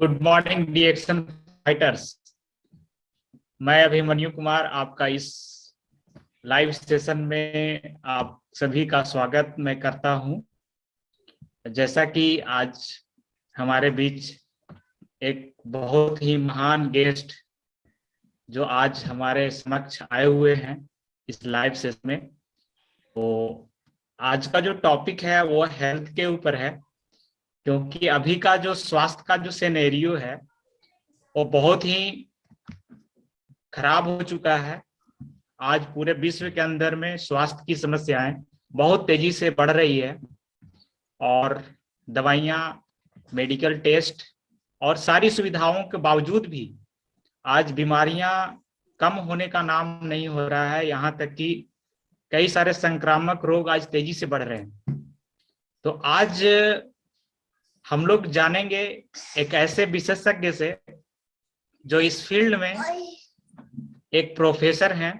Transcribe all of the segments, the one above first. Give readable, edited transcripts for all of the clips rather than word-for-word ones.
Good morning डीएक्शन fighters. मैं अभिमन्यु कुमार आपका इस लाइव सेशन में आप सभी का स्वागत मैं करता हूं। जैसा कि आज हमारे बीच एक बहुत ही महान गेस्ट जो आज हमारे समक्ष आए हुए हैं इस लाइव सेशन में, तो आज का जो टॉपिक है वो हेल्थ के ऊपर है, क्योंकि अभी का जो स्वास्थ्य का जो सिनेरियो है वो बहुत ही खराब हो चुका है। आज पूरे विश्व के अंदर में स्वास्थ्य की समस्याएं बहुत तेजी से बढ़ रही है और दवाइयां, मेडिकल टेस्ट और सारी सुविधाओं के बावजूद भी आज बीमारियां कम होने का नाम नहीं हो रहा है। यहाँ तक कि कई सारे संक्रामक रोग आज तेजी से बढ़ रहे हैं। तो आज हम लोग जानेंगे एक ऐसे विशेषज्ञ से जो इस फील्ड में एक प्रोफेसर हैं,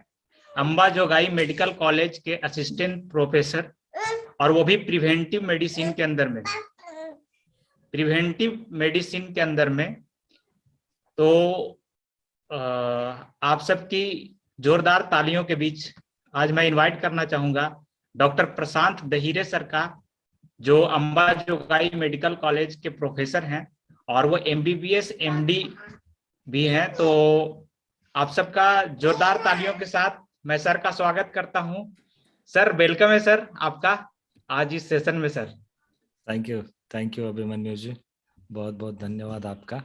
अंबाजोगाई मेडिकल कॉलेज के असिस्टेंट प्रोफेसर, और वो भी प्रिवेंटिव मेडिसिन के अंदर में। तो आप सबकी जोरदार तालियों के बीच आज मैं इनवाइट करना चाहूंगा डॉक्टर प्रशांत दहीरे सर का, जो अंबाजोगाई मेडिकल कॉलेज के प्रोफेसर हैं और वो एमबीबीएस एमडी भी हैं। तो आप सबका जोरदार तालियों के साथ मैं सर का स्वागत करता हूं। सर वेलकम है सर आपका आज इस सेशन में। सर थैंक यू अभिमन्यु जी, बहुत बहुत धन्यवाद आपका।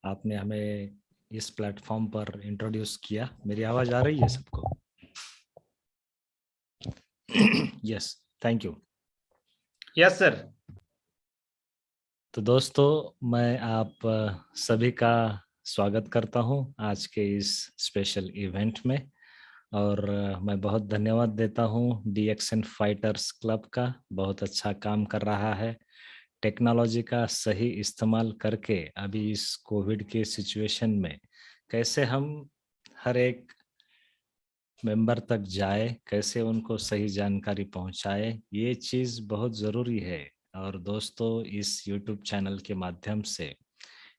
आपने हमें इस प्लेटफॉर्म पर इंट्रोड्यूस किया। मेरी आवाज आ रही है सबको? Yes, thank you. Yes sir. तो दोस्तों, मैं आप सभी का स्वागत करता हूं आज के इस स्पेशल इवेंट में, और मैं बहुत धन्यवाद देता हूं डीएक्शन फाइटर्स क्लब का। बहुत अच्छा काम कर रहा है। टेक्नोलॉजी का सही इस्तेमाल करके अभी इस कोविड के सिचुएशन में कैसे हम हर एक मेंबर तक जाए, कैसे उनको सही जानकारी पहुंचाए, ये चीज़ बहुत ज़रूरी है। और दोस्तों, इस यूट्यूब चैनल के माध्यम से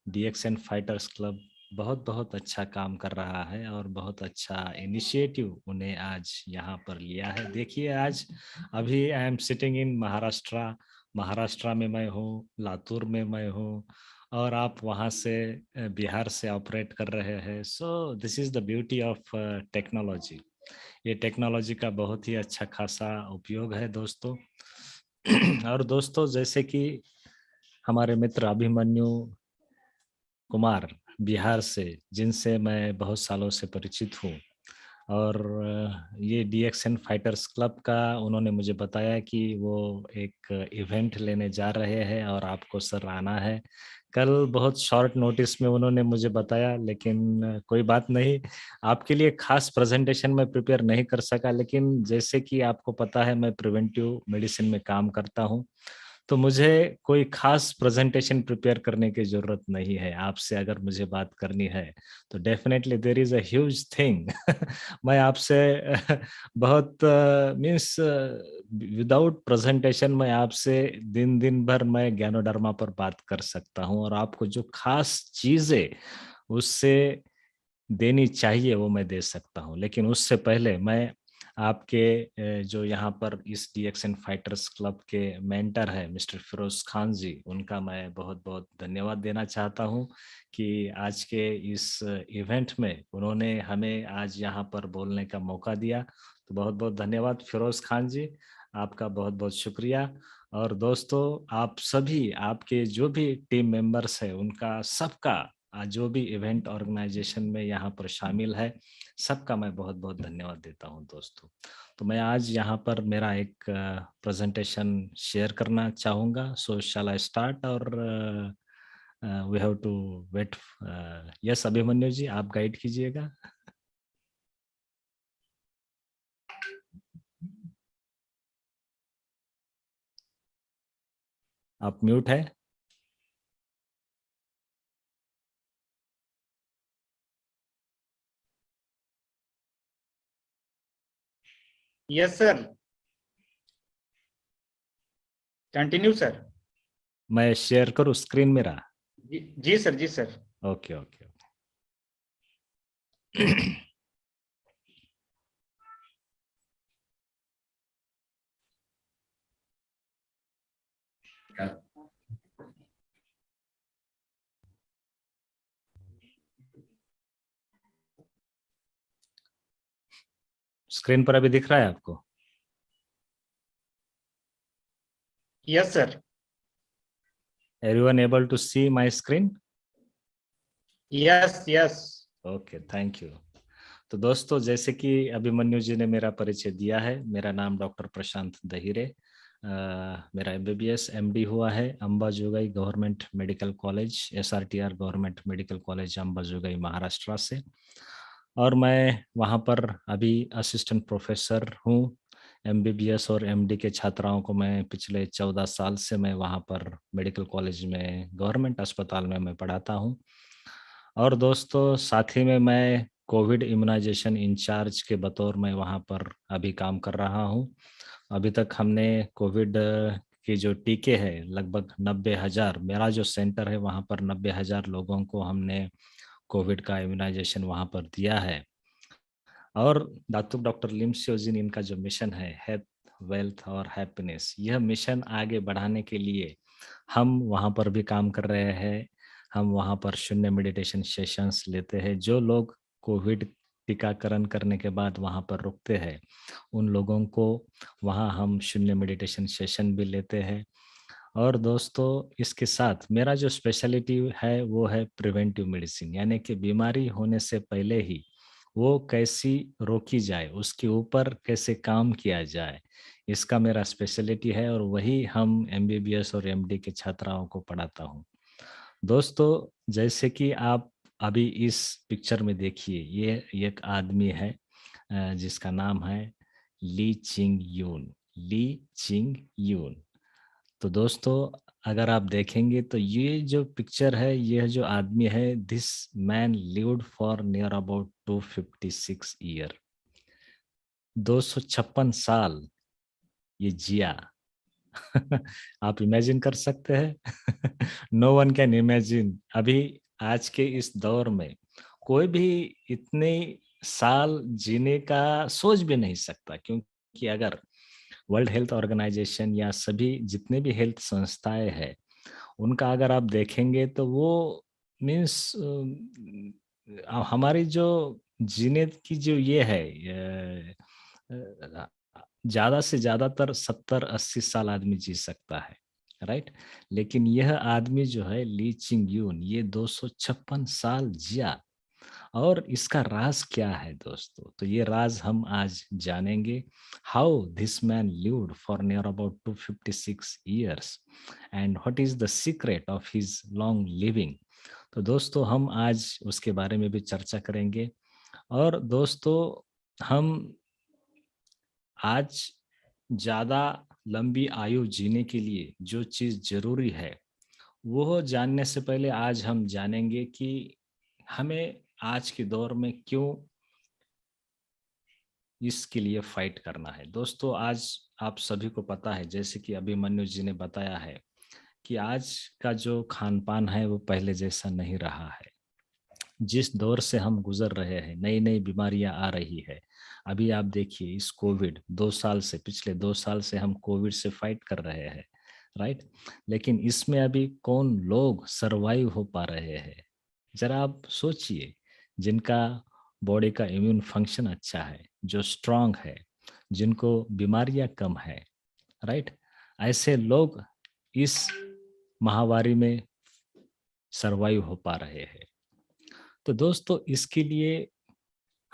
डीएक्शन फाइटर्स क्लब बहुत बहुत अच्छा काम कर रहा है और बहुत अच्छा इनिशिएटिव उन्हें आज यहाँ पर लिया है। देखिए, आज अभी I am sitting in Maharashtra में मैं हूँ, लातूर में मैं हूँ, और आप वहाँ से बिहार से ऑपरेट कर रहे हैं। So this is the beauty of technology. ये टेक्नोलॉजी का बहुत ही अच्छा खासा उपयोग है दोस्तों। और दोस्तों, जैसे कि हमारे मित्र अभिमन्यु कुमार बिहार से, जिनसे मैं बहुत सालों से परिचित हूँ, और ये डीएक्शन फाइटर्स क्लब का उन्होंने मुझे बताया कि वो एक इवेंट लेने जा रहे हैं और आपको सर आना है। कल बहुत शॉर्ट नोटिस में उन्होंने मुझे बताया, लेकिन कोई बात नहीं, आपके लिए खास प्रेजेंटेशन में प्रिपेयर नहीं कर सका। लेकिन जैसे कि आपको पता है, मैं प्रिवेंटिव मेडिसिन में काम करता हूँ, तो मुझे कोई खास प्रेजेंटेशन प्रिपेयर करने की जरूरत नहीं है। आपसे अगर मुझे बात करनी है तो definitely there is a huge thing. मैं आपसे बहुत मीन्स विदाउट प्रेजेंटेशन मैं आपसे दिन दिन भर मैं ज्ञानोडर्मा पर बात कर सकता हूँ, और आपको जो खास चीजें उससे देनी चाहिए वो मैं दे सकता हूँ। लेकिन उससे पहले मैं आपके जो यहाँ पर इस डीएक्शन फाइटर्स क्लब के मेंटर है मिस्टर फिरोज खान जी, उनका मैं बहुत बहुत धन्यवाद देना चाहता हूँ कि आज के इस इवेंट में उन्होंने हमें आज यहाँ पर बोलने का मौका दिया। तो बहुत बहुत धन्यवाद फिरोज खान जी, आपका बहुत बहुत शुक्रिया। और दोस्तों, आप सभी, आपके जो भी टीम मेंबर्स है, उनका सबका जो भी इवेंट ऑर्गेनाइजेशन में यहाँ पर शामिल है, सबका मैं बहुत बहुत धन्यवाद देता हूँ दोस्तों। तो मैं आज यहाँ पर मेरा एक प्रेजेंटेशन शेयर करना चाहूँगा। सो शैल आई स्टार्ट, और we have to wait. Yes Abhimanyu ji, आप गाइड कीजिएगा। आप म्यूट है। Yes sir, continue sir. मैं शेयर करूँ स्क्रीन मेरा? जी सर, जी सर। Okay okay. स्क्रीन पर अभी दिख रहा है आपको? Yes sir. Everyone able to see my screen? Yes yes. Okay, thank you. तो दोस्तों, जैसे कि अभिमन्यु जी ने मेरा परिचय दिया है, मेरा नाम डॉक्टर प्रशांत दहिरे। मेरा एमबीबीएस एमडी हुआ है Ambajogai government medical college, SRTR government medical college Ambajogai Maharashtra से। और मैं वहाँ पर अभी असिस्टेंट प्रोफेसर हूँ। एमबीबीएस और एमडी के छात्राओं को मैं पिछले 14 साल से मैं वहाँ पर मेडिकल कॉलेज में, गवर्नमेंट अस्पताल में मैं पढ़ाता हूँ। और दोस्तों, साथ ही में मैं कोविड इम्यूनाइजेशन इंचार्ज के बतौर मैं वहाँ पर अभी काम कर रहा हूँ। अभी तक हमने कोविड के जो टीके हैं लगभग 90,000, मेरा जो सेंटर है वहाँ पर 90,000 लोगों को हमने कोविड का इम्यूनाइजेशन वहाँ पर दिया है। और डॉक्टर लिमसियोजिन, इनका जो मिशन है हेल्थ, वेल्थ और हैप्पीनेस, यह मिशन आगे बढ़ाने के लिए हम वहाँ पर भी काम कर रहे हैं। हम वहाँ पर शून्य मेडिटेशन सेशंस लेते हैं। जो लोग कोविड टीकाकरण करने के बाद वहाँ पर रुकते हैं, उन लोगों को वहाँ हम शून्य मेडिटेशन सेशन भी लेते हैं। और दोस्तों, इसके साथ मेरा जो स्पेशलिटी है वो है प्रिवेंटिव मेडिसिन, यानी कि बीमारी होने से पहले ही वो कैसी रोकी जाए, उसके ऊपर कैसे काम किया जाए, इसका मेरा स्पेशलिटी है। और वही हम एमबीबीएस और एमडी के छात्राओं को पढ़ाता हूँ। दोस्तों, जैसे कि आप अभी इस पिक्चर में देखिए, ये एक आदमी है जिसका नाम है ली चिंग यून। ली चिंग यून। तो दोस्तों, अगर आप देखेंगे तो ये जो पिक्चर है, ये जो आदमी है, this man lived for near about 256 year. 256 साल ये जिया। आप इमेजिन कर सकते हैं? No one can imagine. अभी आज के इस दौर में कोई भी इतने साल जीने का सोच भी नहीं सकता, क्योंकि अगर वर्ल्ड हेल्थ ऑर्गेनाइजेशन या सभी जितने भी हेल्थ संस्थाएं हैं, उनका अगर आप देखेंगे तो वो मीन्स हमारी जो जीने की जो ये है, ज्यादा से ज्यादातर 70-80 साल आदमी जी सकता है, राइट। लेकिन यह आदमी जो है ली चिंग यून, ये 256 साल जिया। और इसका राज क्या है दोस्तों? तो ये राज हम आज जानेंगे। How this man lived for near about 256 years and what is the secret of his long living. तो दोस्तों, हम आज उसके बारे में भी चर्चा करेंगे। और दोस्तों, हम आज ज्यादा लंबी आयु जीने के लिए जो चीज जरूरी है, वो जानने से पहले आज हम जानेंगे कि हमें आज के दौर में क्यों इसके लिए फाइट करना है। दोस्तों, आज आप सभी को पता है, जैसे कि अभिमन्यु जी ने बताया है, कि आज का जो खान पान है वो पहले जैसा नहीं रहा है। जिस दौर से हम गुजर रहे हैं, नई नई बीमारियां आ रही है। अभी आप देखिए, इस कोविड 2 साल से, पिछले 2 साल से हम कोविड से फाइट कर रहे हैं, राइट। लेकिन इसमें अभी कौन लोग सरवाइव हो पा रहे हैं? जरा आप सोचिए। जिनका बॉडी का इम्यून फंक्शन अच्छा है, जो स्ट्रांग है, जिनको बीमारियां कम है, राइट, ऐसे लोग इस महामारी में सरवाइव हो पा रहे हैं। तो दोस्तों, इसके लिए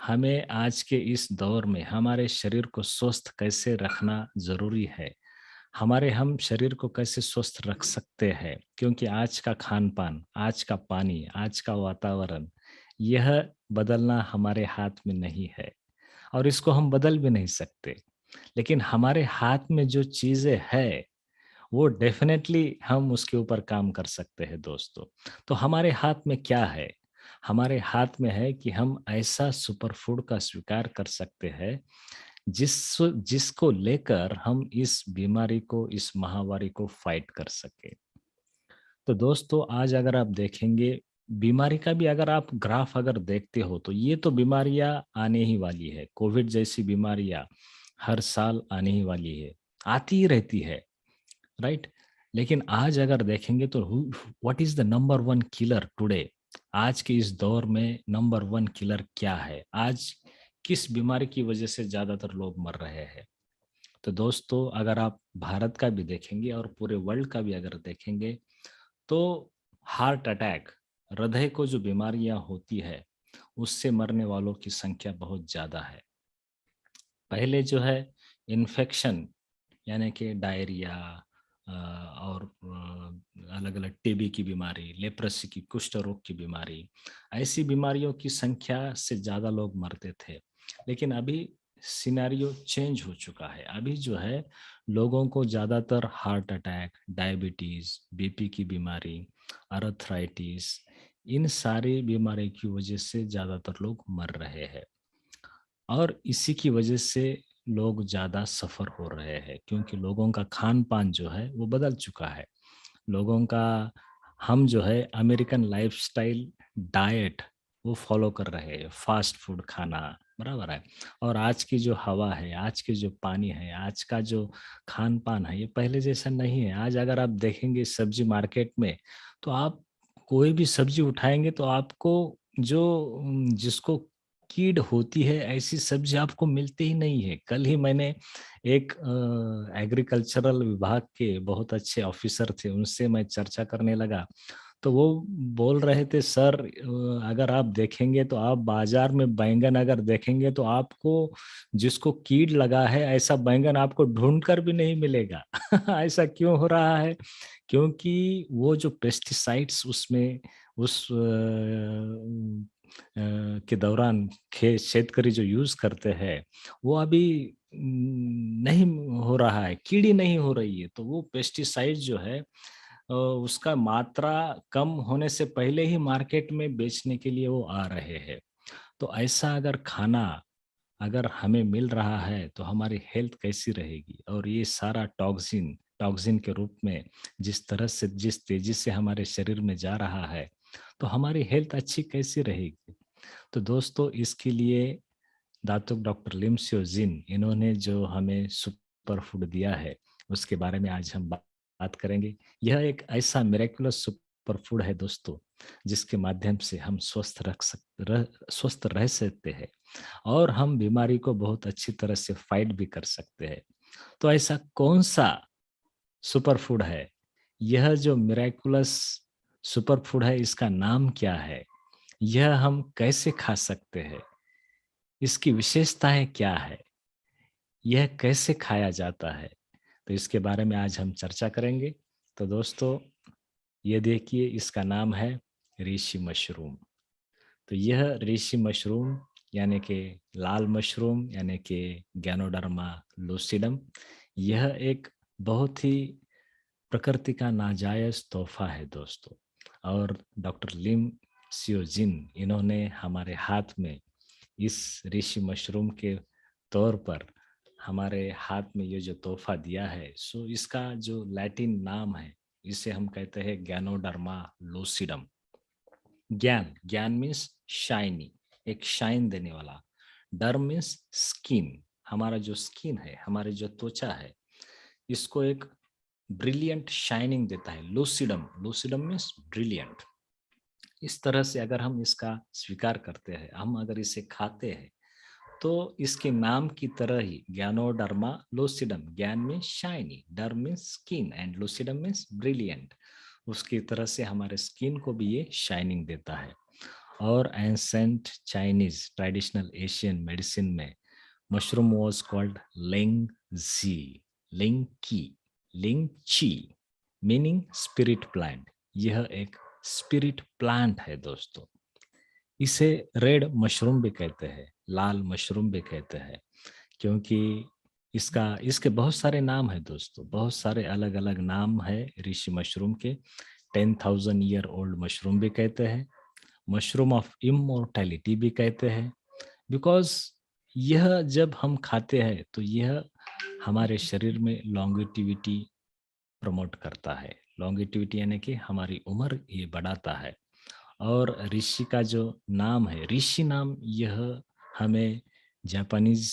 हमें आज के इस दौर में हमारे शरीर को स्वस्थ कैसे रखना जरूरी है, हमारे हम शरीर को कैसे स्वस्थ रख सकते हैं, क्योंकि आज का खान पान, आज का पानी, आज का वातावरण, यह बदलना हमारे हाथ में नहीं है और इसको हम बदल भी नहीं सकते। लेकिन हमारे हाथ में जो चीजें है, वो डेफिनेटली हम उसके ऊपर काम कर सकते हैं दोस्तों। तो हमारे हाथ में क्या है? हमारे हाथ में है कि हम ऐसा सुपर फूड का स्वीकार कर सकते हैं जिसको लेकर हम इस बीमारी को, इस महामारी को फाइट कर सके। तो दोस्तों आज अगर आप देखेंगे बीमारी का भी अगर आप ग्राफ अगर देखते हो तो ये तो बीमारियां आने ही वाली है। कोविड जैसी बीमारियां हर साल आने ही वाली है, आती ही रहती है, राइट। लेकिन आज अगर देखेंगे तो what is the number one killer today? आज के इस दौर में नंबर वन किलर क्या है? आज किस बीमारी की वजह से ज्यादातर लोग मर रहे हैं? तो दोस्तों अगर आप भारत का भी देखेंगे और पूरे वर्ल्ड का भी अगर देखेंगे तो हार्ट अटैक, हृदय को जो बीमारियां होती है उससे मरने वालों की संख्या बहुत ज्यादा है। पहले जो है इन्फेक्शन यानी कि डायरिया और अलग अलग टीबी की बीमारी, लेप्रेसी की, कुष्ठ रोग की बीमारी, ऐसी बीमारियों की संख्या से ज़्यादा लोग मरते थे। लेकिन अभी सिनेरियो चेंज हो चुका है। अभी जो है लोगों को ज़्यादातर हार्ट अटैक, डायबिटीज़, बीपी की बीमारी, अर्थराइटिस, इन सारी बीमारी की वजह से ज़्यादातर लोग मर रहे हैं। और इसी की वजह से लोग ज़्यादा सफ़र हो रहे हैं क्योंकि लोगों का खान पान जो है वो बदल चुका है। लोगों का, हम जो है अमेरिकन लाइफस्टाइल डाइट वो फॉलो कर रहे हैं, फास्ट फूड खाना, बराबर है। और आज की जो हवा है, आज के जो पानी है, आज का जो खान पान है, ये पहले जैसा नहीं है। आज अगर आप देखेंगे सब्जी मार्केट में तो आप कोई भी सब्जी उठाएंगे तो आपको जो जिसको कीड होती है ऐसी सब्जी आपको मिलती ही नहीं है। कल ही मैंने एक एग्रीकल्चरल विभाग के बहुत अच्छे ऑफिसर थे, उनसे मैं चर्चा करने लगा तो वो बोल रहे थे, सर अगर आप देखेंगे तो आप बाजार में बैंगन अगर देखेंगे तो आपको जिसको कीड़ लगा है ऐसा बैंगन आपको ढूंढ कर भी नहीं मिलेगा। ऐसा क्यों हो रहा है? क्योंकि वो जो पेस्टिसाइड्स उसमें उस के दौरान शेतकरी जो यूज करते हैं वो अभी नहीं हो रहा है, कीड़ी नहीं हो रही है। तो वो पेस्टिसाइड जो है उसका मात्रा कम होने से पहले ही मार्केट में बेचने के लिए वो आ रहे हैं। तो ऐसा अगर खाना अगर हमें मिल रहा है तो हमारी हेल्थ कैसी रहेगी? और ये सारा टॉक्सिन टॉक्सिन के रूप में जिस तरह से, जिस तेजी से हमारे शरीर में जा रहा है तो हमारी हेल्थ अच्छी कैसी रहेगी? तो दोस्तों इसके लिए दातुक डॉक्टर लिम सियो जिन, इन्होंने जो हमें सुपर फूड दिया है उसके बारे में आज हम बात करेंगे। यह एक ऐसा मिरेकुलस सुपर फूड है दोस्तों जिसके माध्यम से हम स्वस्थ रह सकते हैं और हम बीमारी को बहुत अच्छी तरह से फाइट भी कर सकते हैं। तो ऐसा कौन सा सुपर फूड है? यह जो मिरेकुलस सुपर फूड है इसका नाम क्या है? यह हम कैसे खा सकते हैं? इसकी विशेषताएं क्या है? यह कैसे खाया जाता है? तो इसके बारे में आज हम चर्चा करेंगे। तो दोस्तों ये देखिए, इसका नाम है ऋषि मशरूम। तो यह ऋषि मशरूम यानी कि लाल मशरूम यानी कि गैनोडर्मा लूसिडम, यह एक बहुत ही प्रकृति का नाजायज तोहफा है दोस्तों। और डॉक्टर लिम सियो जिन, इन्होंने हमारे हाथ में इस ऋषि मशरूम के तौर पर हमारे हाथ में ये जो तोहफा दिया है, सो इसका जो लैटिन नाम है इसे हम कहते हैं गैनोडर्मा लूसिडम। ज्ञान, ज्ञान मीन्स शाइनी, एक शाइन देने वाला। डर्म मीन्स स्किन, हमारा जो स्किन है, हमारी जो त्वचा है, इसको एक ब्रिलियंट शाइनिंग देता है। Lucidum, lucidum means brilliant. इस तरह से अगर हम इसका स्वीकार करते हैं, हम अगर इसे खाते हैं तो इसके नाम की तरह ही ज्ञानोडर्मा लूसिडम, ज्ञान means shiny, डर्म means skin and lucidum means brilliant, उसकी तरह से हमारे स्किन को भी ये शाइनिंग देता है। और ancient Chinese traditional Asian medicine में मशरूम वॉज कॉल्ड लिंग जी, लिंग की, लिंग ची, मीनिंग स्पिरिट प्लांट। यह एक स्पिरिट प्लांट है दोस्तों। इसे रेड मशरूम भी कहते हैं, लाल मशरूम भी कहते हैं, क्योंकि इसके बहुत सारे नाम है दोस्तों, बहुत सारे अलग अलग नाम है ऋषि मशरूम के। 10,000 ईयर ओल्ड मशरूम भी कहते हैं, मशरूम ऑफ इमोर्टैलिटी भी कहते हैं, बिकॉज यह जब हम खाते हैं तो यह हमारे शरीर में लॉन्गेटिविटी प्रमोट करता है, लॉन्गिटिविटी यानी कि हमारी उम्र ये बढ़ाता है। और ऋषि का जो नाम है, ऋषि नाम, यह हमें जापानीज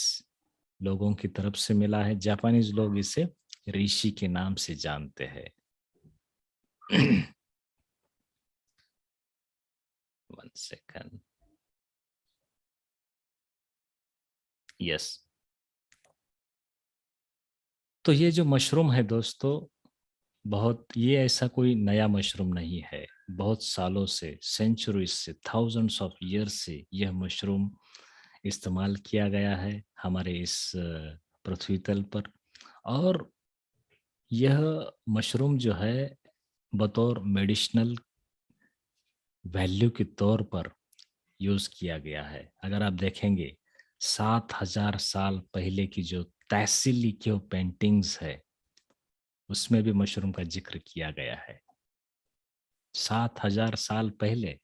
लोगों की तरफ से मिला है। जापानीज लोग इसे ऋषि के नाम से जानते हैं। 1 सेकंड। यस। तो ये जो मशरूम है दोस्तों, ये ऐसा कोई नया मशरूम नहीं है। बहुत सालों से, सेंचुरीज से, थाउजेंड्स ऑफ ईयर से यह मशरूम इस्तेमाल किया गया है हमारे इस पृथ्वी तल पर। और यह मशरूम जो है बतौर मेडिसिनल वैल्यू के तौर पर यूज किया गया है। अगर आप देखेंगे 7,000 साल पहले की जो तहसीली की पेंटिंग्स है, उसमें भी मशरूम का जिक्र किया गया है। 7,000 साल पहले।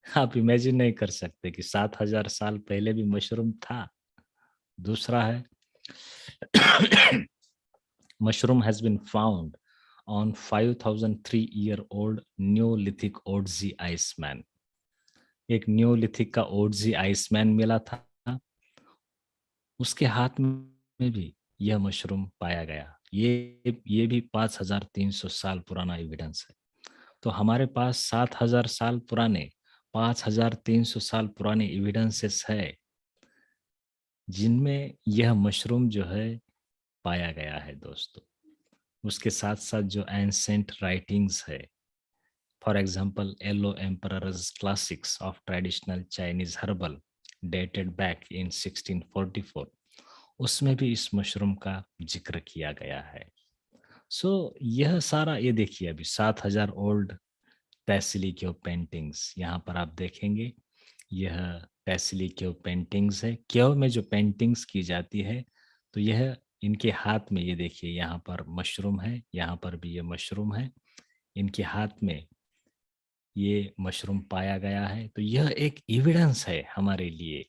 आप इमेजिन नहीं कर सकते कि 7,000 साल पहले भी मशरूम था। दूसरा है, mushroom has been found on 5,003-year-old Neolithic Otzi iceman. एक न्यूलिथिक का ओडजी आइसमैन मिला था, उसके हाथ में भी यह मशरूम पाया गया। ये भी 5,300 साल पुराना एविडेंस है। तो हमारे पास 7,000 साल पुराने, 5,300 साल पुराने एविडेंसेस है जिनमें यह मशरूम जो है पाया गया है दोस्तों। उसके साथ साथ जो एंसेंट राइटिंग्स है, for example yellow emperors classics of traditional Chinese herbal dated back in 1644, उसमें भी इस मशरूम का जिक्र किया गया है। यह सारा, ये देखिए अभी 7,000 ओल्ड तहसीली क्यों पेंटिंग्स यहाँ पर आप देखेंगे। यह तहसीली क्यों पेंटिंग्स है। क्यों में जो पेंटिंग्स की जाती है, तो यह इनके हाथ में, ये देखिए यहाँ पर मशरूम है, यहाँ पर भी ये मशरूम है, इनके हाथ में ये मशरूम पाया गया है। तो यह एक एविडेंस है हमारे लिए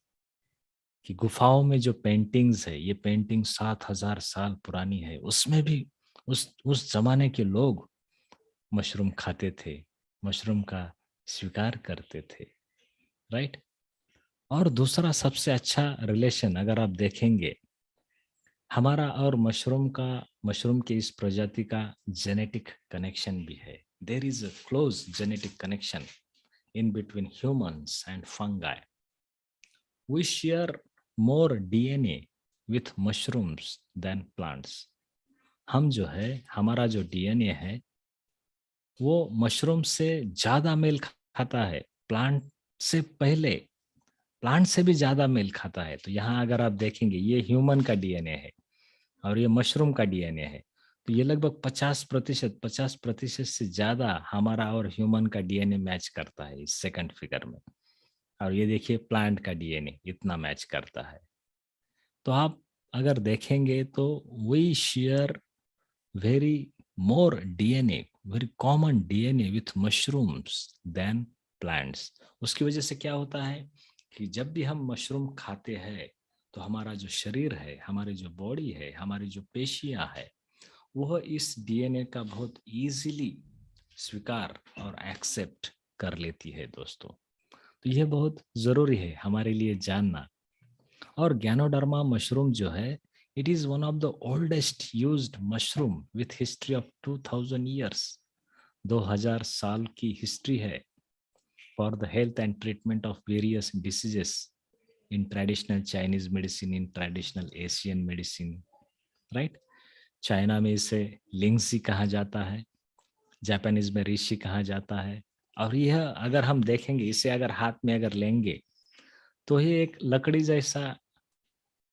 कि गुफाओं में जो पेंटिंग्स है, ये पेंटिंग 7,000 साल पुरानी है। उसमें भी उस जमाने के लोग मशरूम खाते थे, मशरूम का स्वीकार करते थे, राइट। और दूसरा सबसे अच्छा रिलेशन अगर आप देखेंगे, हमारा और मशरूम के इस प्रजाति का जेनेटिक कनेक्शन भी है। There is a close genetic connection in between humans and fungi. We share more DNA with mushrooms than plants. हम जो है, हमारा जो डीएनए है वो मशरूम से ज्यादा मेल खाता है, प्लांट से पहले, प्लांट से भी ज्यादा मेल खाता है। तो यहाँ अगर आप देखेंगे, ये ह्यूमन का डीएनए है और ये मशरूम का डीएनए है। तो ये लगभग 50% से ज्यादा हमारा और ह्यूमन का डीएनए मैच करता है इस सेकंड फिगर में। और ये देखिए प्लांट का डीएनए इतना मैच करता है। तो आप अगर देखेंगे तो we share very more DNA, very common DNA with mushrooms than plants। उसकी वजह से क्या होता है कि जब भी हम मशरूम खाते हैं तो हमारा जो शरीर है, हमारी जो बॉडी है, हमारी जो पेशियां है, वह इस डीएनए का बहुत इजीली स्वीकार और एक्सेप्ट कर लेती है दोस्तों। तो यह बहुत जरूरी है हमारे लिए जानना। और गैनोडर्मा मशरूम जो है, it is one of the oldest used mushroom with history of 2000 years। 2000 साल की हिस्ट्री है for the health and treatment of various diseases in traditional Chinese medicine, in traditional Asian medicine, right। China में इसे लिंगसी कहा जाता है, Japanese में ऋषि कहा जाता है। और यह अगर हम देखेंगे, इसे अगर हाथ में अगर लेंगे तो ये एक लकड़ी जैसा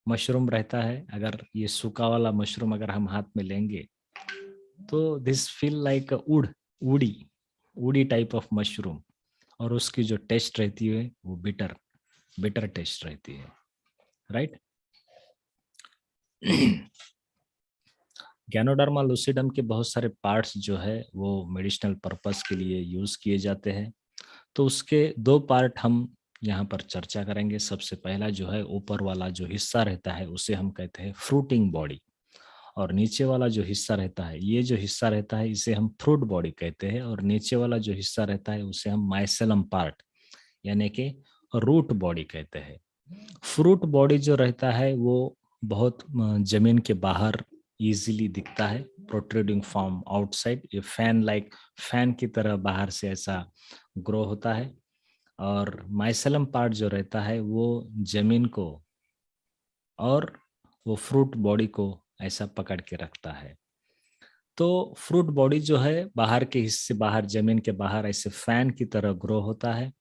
मशरूम रहता है। अगर ये सूखा वाला मशरूम अगर हम हाथ में लेंगे तो दिस फील लाइक उड़ी उड़ी टाइप ऑफ मशरूम। और उसकी जो टेस्ट रहती है वो बिटर टेस्ट रहती है, राइट। गैनोडर्मा लूसिडम के बहुत सारे पार्ट्स जो है वो मेडिसिनल पर्पस के लिए यूज किए जाते हैं। तो उसके 2 पार्ट हम यहाँ पर चर्चा करेंगे। सबसे पहला जो है ऊपर वाला जो हिस्सा रहता है उसे हम कहते हैं फ्रूटिंग बॉडी, और नीचे वाला जो हिस्सा रहता है, ये जो हिस्सा रहता है इसे हम फ्रूट बॉडी कहते हैं, और नीचे वाला जो हिस्सा रहता है उसे हम माइसेलम पार्ट यानी कि रूट बॉडी कहते हैं। फ्रूट बॉडी जो रहता है वो बहुत जमीन के बाहर इजीली दिखता है, प्रोट्रूडिंग फ्रॉम आउटसाइड, ये फैन की तरह बाहर से ऐसा ग्रो होता है। और माइसेलम पार्ट जो रहता है वो जमीन को और वो फ्रूट बॉडी को ऐसा पकड़ के रखता है। तो फ्रूट बॉडी जो है बाहर के हिस्से, बाहर जमीन के बाहर ऐसे फैन की तरह ग्रो होता है।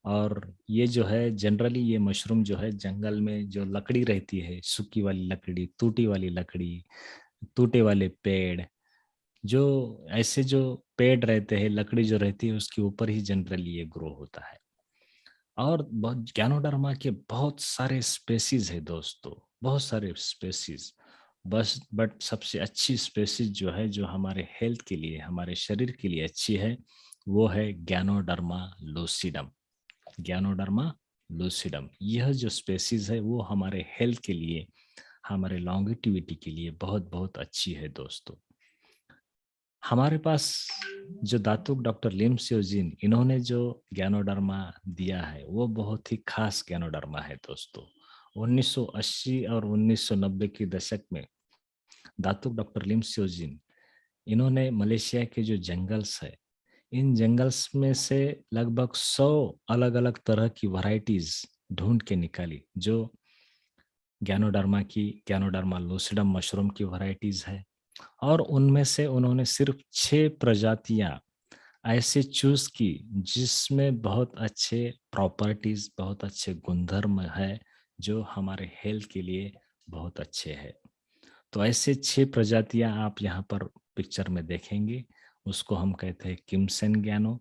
और ये जो है जनरली ये मशरूम जो है जंगल में जो लकड़ी रहती है, सूखी वाली लकड़ी, टूटी वाली लकड़ी, टूटे वाले पेड़, जो ऐसे जो पेड़ रहते हैं, लकड़ी जो रहती है उसके ऊपर ही जनरली ये ग्रो होता है। और गैनोडर्मा के बहुत सारे स्पेसीज है दोस्तों, बहुत सारे स्पेसीज। बट सबसे अच्छी स्पेसीज जो है, जो हमारे हेल्थ के लिए, हमारे शरीर के लिए अच्छी है, वो है गैनोडर्मा लूसिडम। गैनोडर्मा लूसिडम, यह जो स्पेसीज है वो हमारे हेल्थ के लिए, हमारे लॉन्गेटिविटी के लिए बहुत बहुत अच्छी है दोस्तों। हमारे पास जो दातुक डॉक्टर लिम स्योजिन, इन्होंने जो गैनोडर्मा दिया है वो बहुत ही खास गैनोडर्मा है दोस्तों। 1980 और 1990 के दशक में दातुक डॉक्टर लिम स्योजिन, इन्होंने मलेशिया के जो जंगल्स है, इन जंगल्स में से लगभग 100 अलग अलग तरह की वैरायटीज ढूंढ के निकाली, जो गैनोडर्मा लूसिडम मशरूम की वैरायटीज है। और उनमें से उन्होंने सिर्फ 6 प्रजातियां ऐसे चूज की जिसमें बहुत अच्छे प्रॉपर्टीज, बहुत अच्छे गुणधर्म है, जो हमारे हेल्थ के लिए बहुत अच्छे हैं। तो ऐसे 6 प्रजातियां आप यहाँ पर पिक्चर में देखेंगे, उसको हम कहते हैं किमसेन गैनो,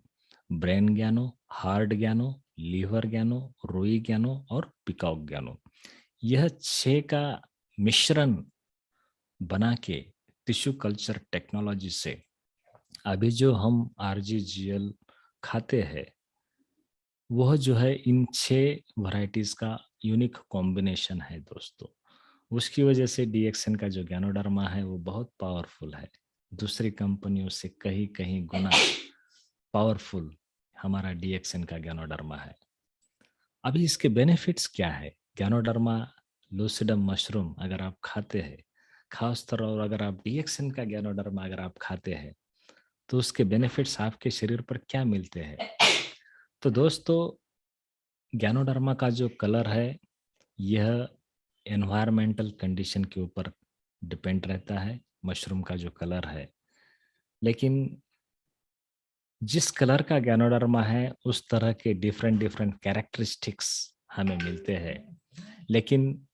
ब्रेन गैनो, हार्ड गैनो, लीवर गैनो, रोई गैनो और पिकॉक गैनो। यह 6 का मिश्रण बना के टिश्यू कल्चर टेक्नोलॉजी से अभी जो हम RGGL खाते हैं, वह जो है इन 6 वैरायटीज का यूनिक कॉम्बिनेशन है दोस्तों। उसकी वजह से DXN का जो गैनोडर्मा है वो बहुत पावरफुल है, दूसरी कंपनियों से कहीं कहीं गुना पावरफुल हमारा DXN का गैनोडर्मा है। अभी इसके बेनिफिट्स क्या है? गैनोडर्मा लूसिडम मशरूम अगर आप खाते हैं, खासतौर और अगर आप DXN का गैनोडर्मा अगर आप खाते हैं, तो उसके बेनिफिट्स आपके शरीर पर क्या मिलते हैं? तो दोस्तों, गैनोडर्मा का जो कलर है, यह एनवायरमेंटल कंडीशन के ऊपर डिपेंड रहता है, मशरूम का जो कलर है। लेकिन जिस कलर का गैनोडर्मा है उस तरह के डिफरेंट डिफरेंट कैरेक्टरिस्टिक्स हमें मिलते हैं। लेकिन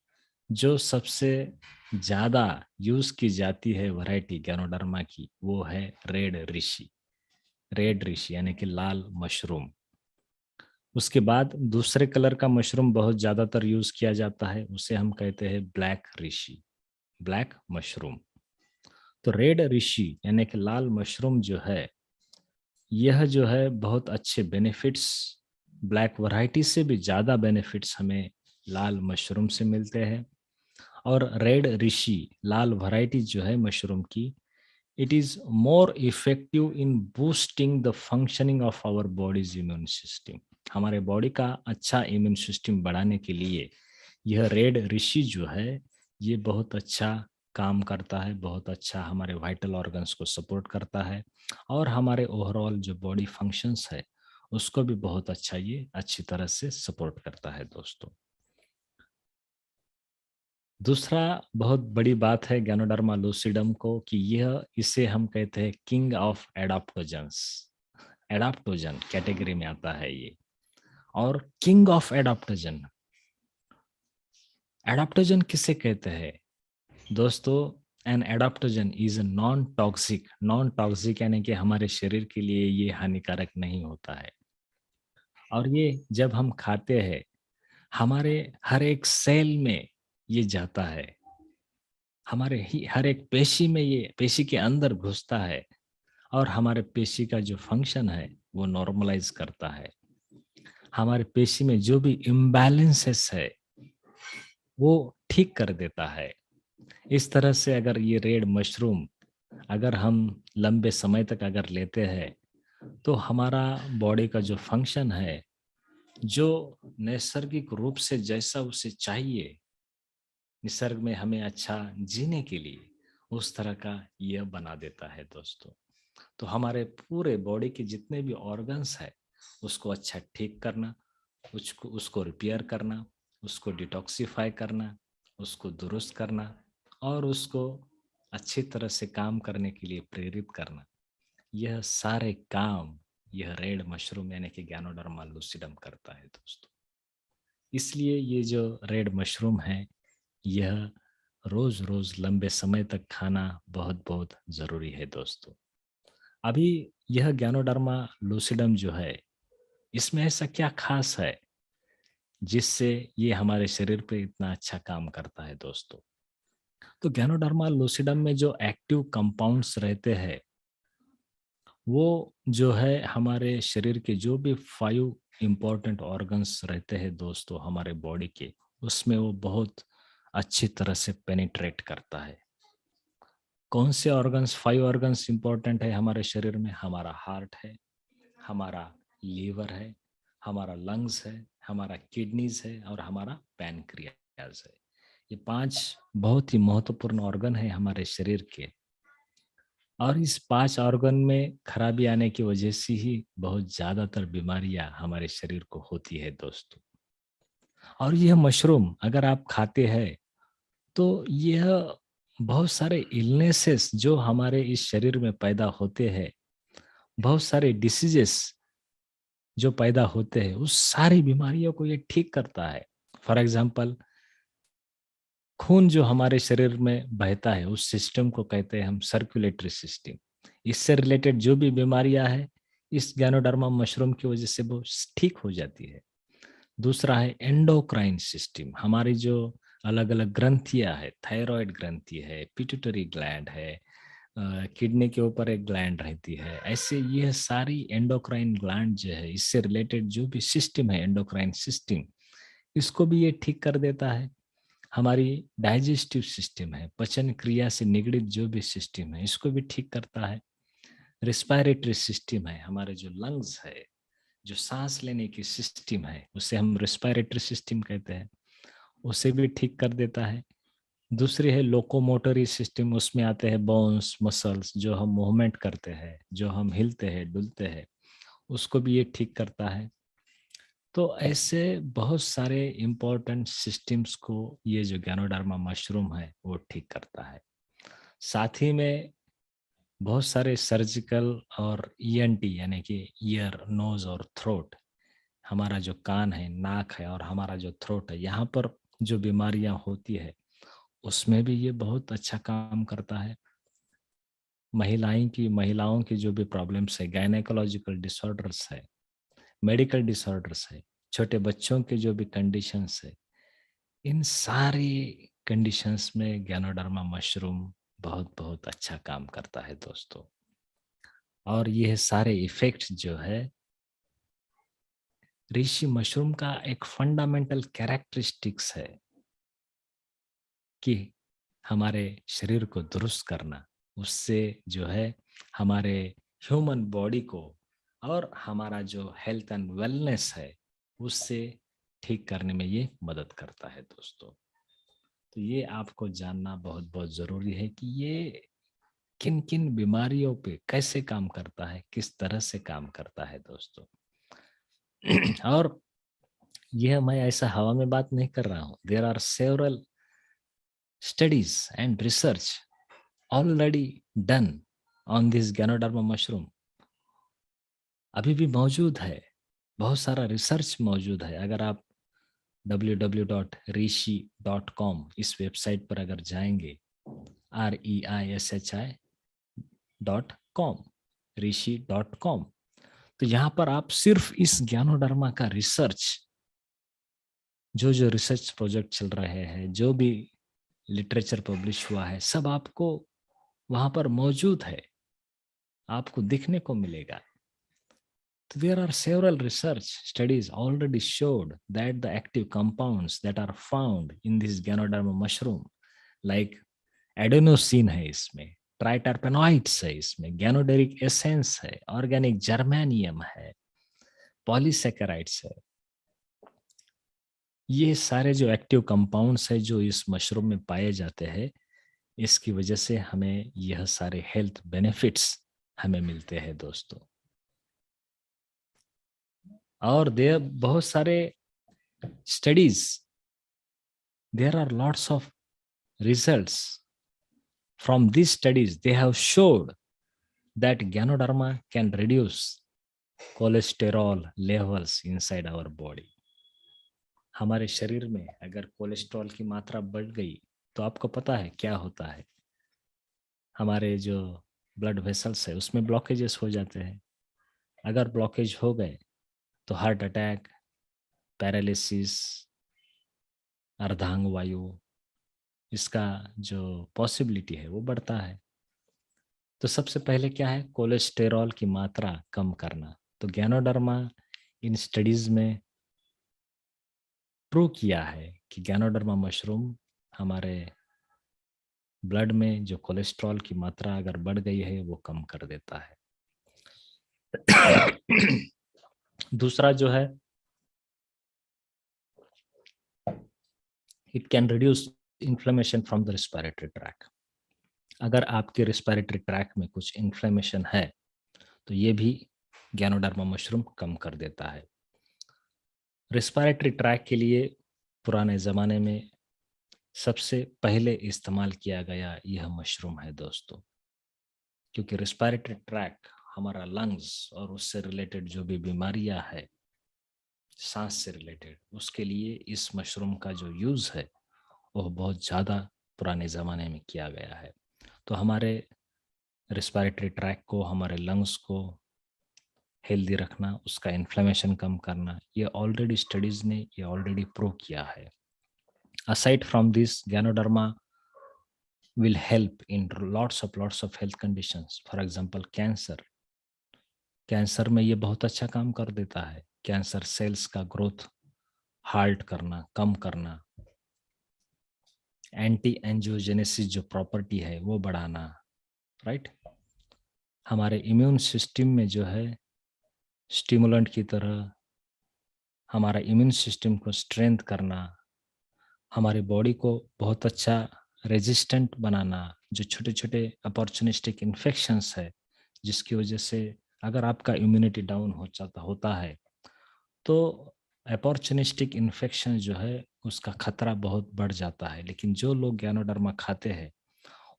जो सबसे ज्यादा यूज की जाती है वैरायटी गैनोडर्मा की, वो है रेड ऋषि यानी कि लाल मशरूम। उसके बाद दूसरे कलर का मशरूम बहुत ज्यादातर यूज किया जाता है, उसे हम कहते हैं ब्लैक मशरूम। तो रेड ऋषि यानी कि लाल मशरूम जो है, यह जो है बहुत अच्छे बेनिफिट्स, ब्लैक वैरायटी से भी ज्यादा बेनिफिट्स हमें लाल मशरूम से मिलते हैं। और रेड ऋषि लाल वैरायटी जो है मशरूम की, it is more effective in boosting the functioning of our body's immune system। हमारे बॉडी का अच्छा इम्यून सिस्टम बढ़ाने के लिए यह रेड ऋषि जो है, ये बहुत अच्छा काम करता है, बहुत अच्छा हमारे वाइटल ऑर्गन्स को सपोर्ट करता है, और हमारे ओवरऑल जो बॉडी फंक्शंस है उसको भी बहुत अच्छा, ये अच्छी तरह से सपोर्ट करता है दोस्तों। दूसरा बहुत बड़ी बात है गैनोडर्मा लूसिडम को कि यह, इसे हम कहते हैं किंग ऑफ एडाप्टोजन्स, एडाप्टोजन कैटेगरी में आता है ये। और किंग ऑफ एडाप्टोजन, एडाप्टोजन किसे कहते हैं दोस्तों? एन एडाप्टोजन इज नॉन टॉक्सिक यानी कि हमारे शरीर के लिए ये हानिकारक नहीं होता है। और ये जब हम खाते हैं, हमारे हर एक सेल में ये जाता है, हमारे ही हर एक पेशी में, ये पेशी के अंदर घुसता है, और हमारे पेशी का जो फंक्शन है वो नॉर्मलाइज करता है। हमारे पेशी में जो भी इम्बैलेंसेस है वो ठीक कर देता है। इस तरह से अगर ये रेड मशरूम अगर हम लंबे समय तक अगर लेते हैं तो हमारा बॉडी का जो फंक्शन है, जो नैसर्गिक रूप से जैसा उसे चाहिए निसर्ग में हमें अच्छा जीने के लिए, उस तरह का यह बना देता है दोस्तों। तो हमारे पूरे बॉडी के जितने भी ऑर्गन्स है उसको अच्छा ठीक करना, उसको उसको रिपेयर करना, उसको डिटॉक्सिफाई करना, उसको दुरुस्त करना और उसको अच्छी तरह से काम करने के लिए प्रेरित करना, यह सारे काम यह रेड मशरूम यानी कि गैनोडर्मा लूसिडम करता है दोस्तों। इसलिए ये जो रेड मशरूम है यह रोज रोज लंबे समय तक खाना बहुत बहुत जरूरी है दोस्तों। अभी यह गैनोडर्मा लूसिडम जो है इसमें ऐसा क्या खास है जिससे ये हमारे शरीर पे इतना अच्छा काम करता है दोस्तों। तो गैनोडर्मा लूसिडम में जो एक्टिव कंपाउंड्स रहते हैं वो जो है हमारे शरीर के जो भी 5 इंपॉर्टेंट ऑर्गन्स रहते हैं दोस्तों हमारे बॉडी के, उसमें वो बहुत अच्छी तरह से पेनिट्रेट करता है। कौन से ऑर्गन्स 5 ऑर्गन्स इंपॉर्टेंट है हमारे शरीर में? हमारा हार्ट है, हमारा लीवर है, हमारा लंग्स है, हमारा किडनीज है और हमारा पैनक्रियाज है। ये 5 बहुत ही महत्वपूर्ण ऑर्गन है हमारे शरीर के। और इस 5 ऑर्गन में खराबी आने की वजह से ही बहुत ज्यादातर बीमारियां हमारे शरीर को होती है दोस्तों। और यह मशरूम अगर आप खाते हैं तो यह बहुत सारे इलनेसेस जो हमारे इस शरीर में पैदा होते हैं, बहुत सारे डिसीजेस जो पैदा होते हैं, उस सारी बीमारियों को ये ठीक करता है। फॉर एग्जाम्पल, खून जो हमारे शरीर में बहता है उस सिस्टम को कहते हैं हम सर्कुलेटरी सिस्टम। इससे रिलेटेड जो भी बीमारियां है इस गैनोडर्मा मशरूम की वजह से वो ठीक हो जाती है। दूसरा है एंडोक्राइन सिस्टम। हमारी जो अलग अलग ग्रंथियां है, थायराइड ग्रंथि है, पिट्यूटरी ग्लैंड है, किडनी के ऊपर एक ग्लैंड रहती है, ऐसे ये सारी एंडोक्राइन ग्लैंड जो है इससे रिलेटेड जो भी सिस्टम है एंडोक्राइन सिस्टम, इसको भी ये ठीक कर देता है। हमारी डाइजेस्टिव सिस्टम है, पचन क्रिया से निगड़ित जो भी सिस्टम है इसको भी ठीक करता है। रिस्पायरेटरी सिस्टम है, हमारे जो लंग्स है, जो सांस लेने की सिस्टम है उसे हम रिस्पायरेटरी सिस्टम कहते हैं, उसे भी ठीक कर देता है। दूसरी है लोकोमोटरी सिस्टम, उसमें आते हैं बोन्स मसल्स, जो हम मूवमेंट करते हैं, जो हम हिलते हैं डुलते हैं, उसको भी ये ठीक करता है। तो ऐसे बहुत सारे इम्पोर्टेंट सिस्टम्स को ये जो गैनोडर्मा मशरूम है वो ठीक करता है। साथ ही में बहुत सारे सर्जिकल और ईएनटी यानी कि ईयर नोज और थ्रोट, हमारा जो कान है, नाक है और हमारा जो थ्रोट है, यहाँ पर जो बीमारियां होती है उसमें भी ये बहुत अच्छा काम करता है। महिलाओं की जो भी प्रॉब्लम्स है, गायनेकोलॉजिकल डिसऑर्डर्स है, मेडिकल डिसऑर्डर्स है, छोटे बच्चों के जो भी कंडीशंस है, इन सारी कंडीशंस में गैनोडर्मा मशरूम बहुत बहुत अच्छा काम करता है दोस्तों। और ये सारे इफेक्ट जो है ऋषि मशरूम का एक फंडामेंटल कैरेक्टरिस्टिक्स है कि हमारे शरीर को दुरुस्त करना, उससे जो है हमारे ह्यूमन बॉडी को और हमारा जो हेल्थ एंड वेलनेस है उससे ठीक करने में ये मदद करता है दोस्तों। तो ये आपको जानना बहुत बहुत जरूरी है कि ये किन किन बीमारियों पे कैसे काम करता है, किस तरह से काम करता है दोस्तों। और यह मैं ऐसा हवा में बात नहीं कर रहा हूँ। There are several studies and research already done on this ganoderma mushroom. अभी भी मौजूद है, बहुत सारा रिसर्च मौजूद है। अगर आप www.rishi.com इस वेबसाइट पर अगर जाएंगे, REISHI.com, rishi.com, तो यहाँ पर आप सिर्फ इस ज्ञानोडर्मा का रिसर्च, जो जो रिसर्च प्रोजेक्ट चल रहे हैं, जो भी लिटरेचर पब्लिश हुआ है, सब आपको वहां पर मौजूद है, आपको दिखने को मिलेगा। So there are several research studies already showed that the active compounds that are found in this Ganoderma mushroom, like adenosine है इसमें, ट्राइटरपेनॉइड्स है इसमें, ग्यानोडेरिक एसेंस है, ऑर्गेनिक जर्मेनियम है, पॉलीसेकेराइड्स है। ये सारे जो एक्टिव कंपाउंड्स है जो इस मशरूम में पाए जाते हैं, इसकी वजह से हमें यह सारे हेल्थ बेनिफिट्स हमें मिलते हैं दोस्तों। और बहुत सारे studies, there are lots of results from these studies. They have showed that Ganoderma can reduce cholesterol levels inside our body. हमारे शरीर में अगर कोलेस्ट्रॉल की मात्रा बढ़ गई तो आपको पता है क्या होता है? हमारे जो ब्लड वेसल्स है उसमें ब्लॉकेजेस हो जाते हैं। अगर ब्लॉकेज हो गए तो हार्ट अटैक, पैरालिसिस, अर्धांग वायु, इसका जो पॉसिबिलिटी है वो बढ़ता है। तो सबसे पहले क्या है? कोलेस्टेरॉल की मात्रा कम करना। तो गैनोडर्मा इन स्टडीज में प्रूव किया है कि गैनोडर्मा मशरूम हमारे ब्लड में जो कोलेस्ट्रॉल की मात्रा अगर बढ़ गई है वो कम कर देता है। दूसरा जो है, it can reduce inflammation from the respiratory tract. अगर आपके रेस्पिरेटरी ट्रैक में कुछ इन्फ्लेमेशन है तो ये भी गैनोडर्मा मशरूम कम कर देता है। रेस्पिरेटरी ट्रैक के लिए पुराने ज़माने में सबसे पहले इस्तेमाल किया गया यह मशरूम है दोस्तों, क्योंकि रेस्पिरेटरी ट्रैक हमारा लंग्स और उससे रिलेटेड जो भी बीमारियां है, सांस से रिलेटेड, उसके लिए इस मशरूम का जो यूज़ है वह बहुत ज़्यादा पुराने ज़माने में किया गया है। तो हमारे रेस्पिरेटरी ट्रैक को, हमारे लंग्स को हेल्दी रखना, उसका इन्फ्लेमेशन कम करना, ये ऑलरेडी स्टडीज़ ने ये ऑलरेडी प्रूव किया है। Aside from this, Ganoderma will help in lots of health conditions. For example, cancer. Cancer में ये बहुत अच्छा काम कर देता है। कैंसर सेल्स का ग्रोथ हाल्ट करना, कम करना, एंटी एंजियोजेनेसिस जो प्रॉपर्टी है वो बढ़ाना, राइट। हमारे इम्यून सिस्टम में जो है स्टिमुलेंट की तरह हमारा इम्यून सिस्टम को स्ट्रेंथ करना, हमारी बॉडी को बहुत अच्छा रेजिस्टेंट बनाना, जो छोटे छोटे अपॉर्चुनिस्टिक इन्फेक्शंस है जिसकी वजह से अगर आपका इम्यूनिटी डाउन होता है तो अपॉर्चुनिस्टिक इन्फेक्शन जो है उसका खतरा बहुत बढ़ जाता है। लेकिन जो लोग गैनोडर्मा खाते हैं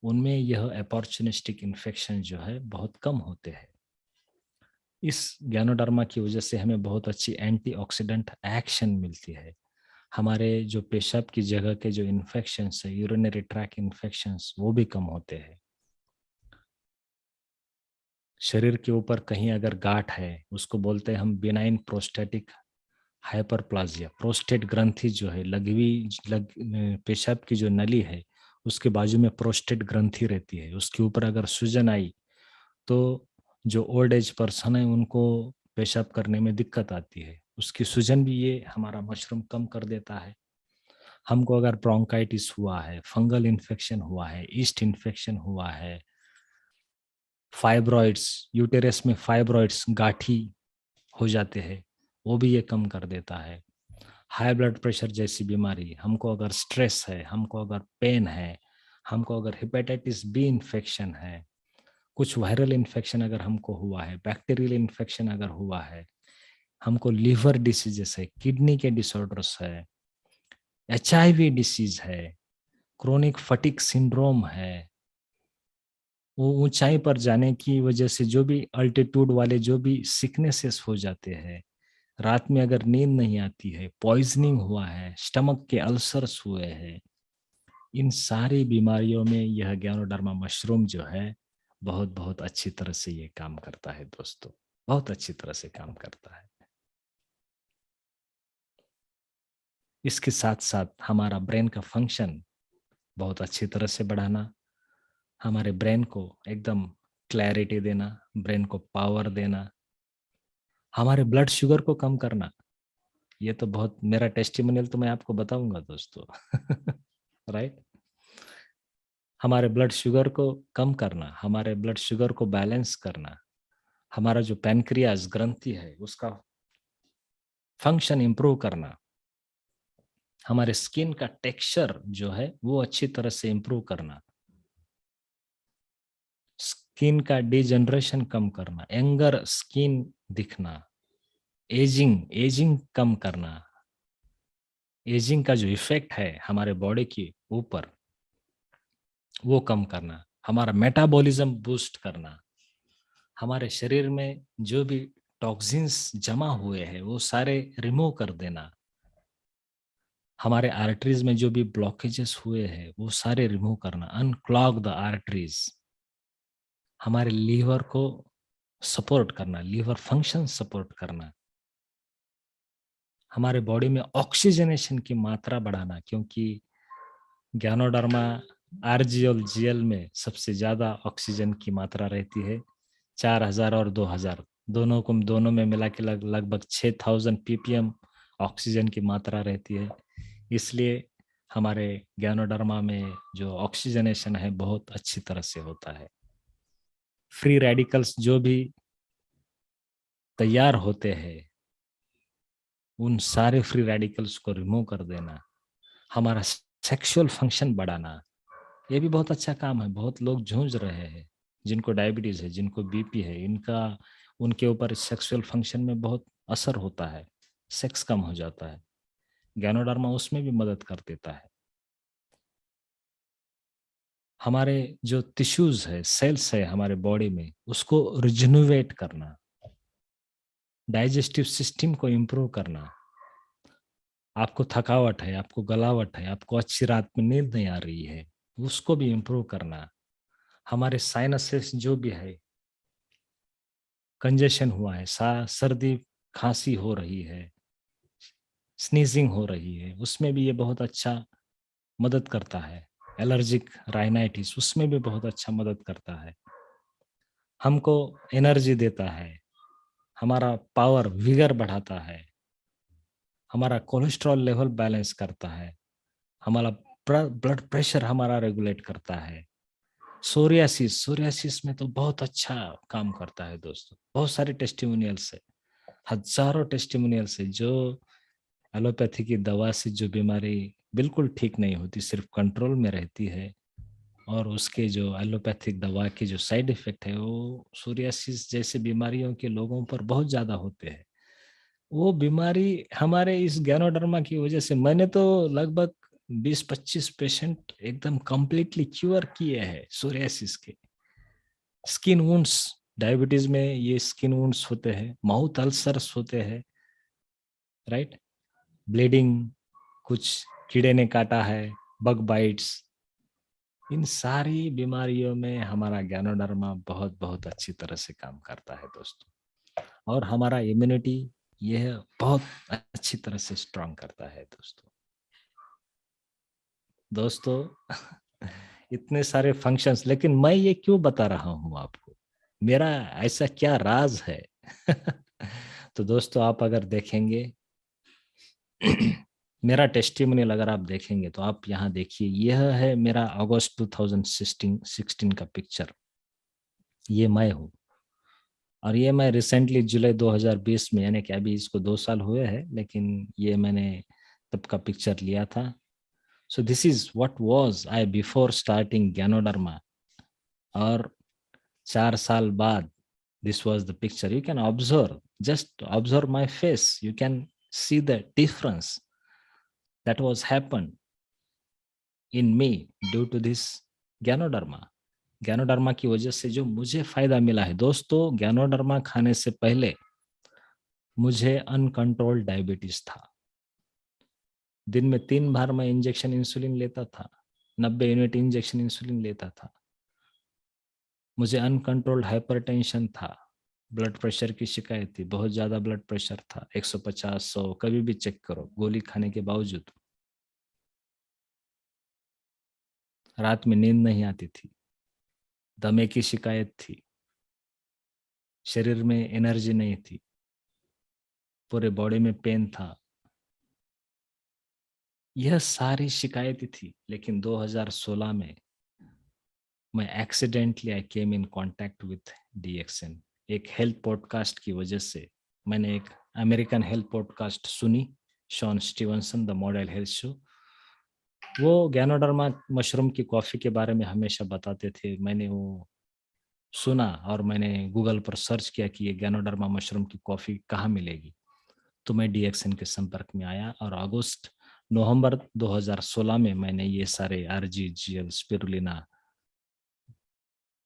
उनमें यह अपॉर्चुनिस्टिक इन्फेक्शन जो है बहुत कम होते हैं। इस गैनोडर्मा की वजह से हमें बहुत अच्छी एंटीऑक्सीडेंट एक्शन मिलती है। हमारे जो पेशाब की जगह के जो इन्फेक्शंस है, यूरिनरी ट्रैक इन्फेक्शंस, वो भी कम होते हैं। शरीर के ऊपर कहीं अगर गांठ है उसको बोलते हैं हम बिनाइन प्रोस्टेटिक हाइपरप्लाजिया। प्रोस्टेट ग्रंथि जो है पेशाब की जो नली है उसके बाजू में प्रोस्टेट ग्रंथि रहती है, उसके ऊपर अगर सूजन आई तो जो ओल्ड एज पर्सन है उनको पेशाब करने में दिक्कत आती है। उसकी सूजन भी ये हमारा मशरूम कम कर देता है। हमको अगर ब्रोंकाइटिस हुआ है, फंगल इन्फेक्शन हुआ है, ईस्ट इन्फेक्शन हुआ है, फाइब्रॉइड्स, यूटेरस में फाइब्रॉइड्स गाठी हो जाते हैं, वो भी ये कम कर देता है। हाई ब्लड प्रेशर जैसी बीमारी, हमको अगर स्ट्रेस है, हमको अगर पेन है, हमको अगर हेपेटाइटिस बी इन्फेक्शन है, कुछ वायरल इन्फेक्शन अगर हमको हुआ है, बैक्टीरियल इन्फेक्शन अगर हुआ है, हमको लीवर डिसीजेस है, किडनी के डिसऑर्डर्स है, HIV डिसीज है, क्रोनिक फटिक सिंड्रोम है, वो ऊंचाई पर जाने की वजह से जो भी अल्टीट्यूड वाले जो भी सिकनेसेस हो जाते हैं, रात में अगर नींद नहीं आती है, पॉइजनिंग हुआ है, स्टमक के अल्सर्स हुए हैं, इन सारी बीमारियों में यह गैनोडर्मा मशरूम जो है बहुत बहुत अच्छी तरह से ये काम करता है दोस्तों, बहुत अच्छी तरह से काम करता है। इसके साथ साथ हमारा ब्रेन का फंक्शन बहुत अच्छी तरह से बढ़ाना, हमारे ब्रेन को एकदम क्लैरिटी देना, ब्रेन को पावर देना, हमारे ब्लड शुगर को कम करना। ये तो बहुत, मेरा टेस्टिमोनियल तो मैं आपको बताऊंगा दोस्तों। राइट। हमारे ब्लड शुगर को कम करना, हमारे ब्लड शुगर को बैलेंस करना, हमारा जो पैनक्रियाज ग्रंथि है उसका फंक्शन इंप्रूव करना, हमारे स्किन का टेक्सचर जो है वो अच्छी तरह से इंप्रूव करना, स्किन का डिजनरेशन कम करना, यंगर स्किन दिखना, एजिंग एजिंग कम करना, एजिंग का जो इफेक्ट है हमारे बॉडी के ऊपर वो कम करना, हमारा मेटाबॉलिज्म बूस्ट करना, हमारे शरीर में जो भी टॉक्सिन्स जमा हुए हैं वो सारे रिमूव कर देना, हमारे आर्टरीज में जो भी ब्लॉकेजेस हुए हैं वो सारे रिमूव करना, अनक्लॉग द आर्टरीज, हमारे लीवर को सपोर्ट करना, लीवर फंक्शन सपोर्ट करना, हमारे बॉडी में ऑक्सीजनेशन की मात्रा बढ़ाना, क्योंकि ज्ञानोडर्मा आरजी और जीएल में सबसे ज्यादा ऑक्सीजन की मात्रा रहती है, 4000 और 2000 दोनों में मिला के लगभग 6000 ppm ऑक्सीजन की मात्रा रहती है। इसलिए हमारे ज्ञानोडर्मा में जो ऑक्सीजनेशन है बहुत अच्छी तरह से होता है। फ्री रेडिकल्स जो भी तैयार होते हैं उन सारे फ्री रेडिकल्स को रिमूव कर देना, हमारा सेक्सुअल फंक्शन बढ़ाना, ये भी बहुत अच्छा काम है। बहुत लोग जूझ रहे हैं, जिनको डायबिटीज है, जिनको बीपी है, इनका उनके ऊपर सेक्सुअल फंक्शन में बहुत असर होता है, सेक्स कम हो जाता है, ज्ञानोडर्मा उसमें भी मदद कर देता है। हमारे जो टिश्यूज है, सेल्स है हमारे बॉडी में, उसको रिजनोवेट करना, डाइजेस्टिव सिस्टम को इम्प्रूव करना, आपको थकावट है, आपको गलावट है, आपको अच्छी रात में नींद नहीं आ रही है, उसको भी इम्प्रूव करना, हमारे साइनसेस जो भी है, कंजेशन हुआ है, सर्दी खांसी हो रही है, स्नीजिंग हो रही है, उसमें भी ये बहुत अच्छा मदद करता है, एलर्जिक राइनाइटिस उसमें भी बहुत अच्छा मदद करता है, हमको एनर्जी देता है, हमारा पावर विगर बढ़ाता है, हमारा कोलेस्ट्रॉल लेवल बैलेंस करता है, हमारा ब्लड प्रेशर हमारा रेगुलेट करता है, सोरियासिस सोरियासिस में तो बहुत अच्छा काम करता है दोस्तों। बहुत सारे टेस्टिमोनियल्स है, हजारों टेस्टिमोनियल्स है, जो एलोपैथी की दवा से जो बीमारी बिल्कुल ठीक नहीं होती, सिर्फ कंट्रोल में रहती है, और उसके जो एलोपैथिक दवा के जो साइड इफेक्ट है वो सोरियासिस जैसे बीमारियों के लोगों पर बहुत ज्यादा होते हैं। वो बीमारी हमारे इस ज्ञानोडर्मा की वजह से, मैंने तो लगभग 20-25 पेशेंट एकदम कंप्लीटली क्योर किए हैं सोरियासिस के। स्किन वुंड्स, डायबिटीज में ये स्किन वुंड्स होते हैं, माउथ अल्सर्स होते हैं, राइट, ब्लीडिंग, कुछ कीड़े ने काटा है, बग बाइट्स, इन सारी बीमारियों में हमारा ज्ञानोडर्मा बहुत बहुत अच्छी तरह से काम करता है दोस्तों। और हमारा इम्यूनिटी यह बहुत अच्छी तरह से स्ट्रांग करता है दोस्तों। इतने सारे फंक्शंस, लेकिन मैं ये क्यों बता रहा हूं आपको, मेरा ऐसा क्या राज है? तो दोस्तों आप अगर देखेंगे मेरा टेस्टिमोनियल अगर आप देखेंगे तो आप यहाँ देखिए, यह है मेरा अगस्त 2016 का पिक्चर, ये मैं हूँ। और ये मैं रिसेंटली जुलाई 2020 में, यानी कि अभी इसको 2 साल हुए हैं, लेकिन ये मैंने तब का पिक्चर लिया था। So this is what was I before starting ganoderma, और 4 साल बाद this was the picture. You can observe, just observe my face, you can see the difference that was happened in me due to this ज्ञानोडर्मा। ज्ञानोडर्मा की वजह से जो मुझे फायदा मिला है दोस्तों, ज्ञानोडर्मा खाने से पहले मुझे अनकंट्रोल्ड डायबिटीज था। दिन में 3 बार मैं इंजेक्शन इंसुलिन लेता था, 90 यूनिट इंजेक्शन इंसुलिन लेता था। मुझे अनकंट्रोल्ड हाइपरटेंशन था, ब्लड प्रेशर की शिकायत थी, बहुत ज्यादा ब्लड प्रेशर था, 150-100 कभी भी चेक करो, गोली खाने के बावजूद। रात में नींद नहीं आती थी, दमे की शिकायत थी, शरीर में एनर्जी नहीं थी, पूरे बॉडी में पेन था, यह सारी शिकायतें थी। लेकिन 2016 में मैं accidentally I came in contact with DXN. एक हेल्थ पॉडकास्ट की वजह से मैंने एक अमेरिकन हेल्थ पॉडकास्ट सुनी, Shawn Stevenson the model health show. वो गैनोडर्मा मशरूम की कॉफ़ी के बारे में हमेशा बताते थे। मैंने वो सुना और मैंने गूगल पर सर्च किया कि ये गैनोडर्मा मशरूम की कॉफ़ी कहाँ मिलेगी। तो मैं डीएक्सएन के संपर्क में आया और नवंबर 2016 में मैंने ये सारे RGGL, spirulina,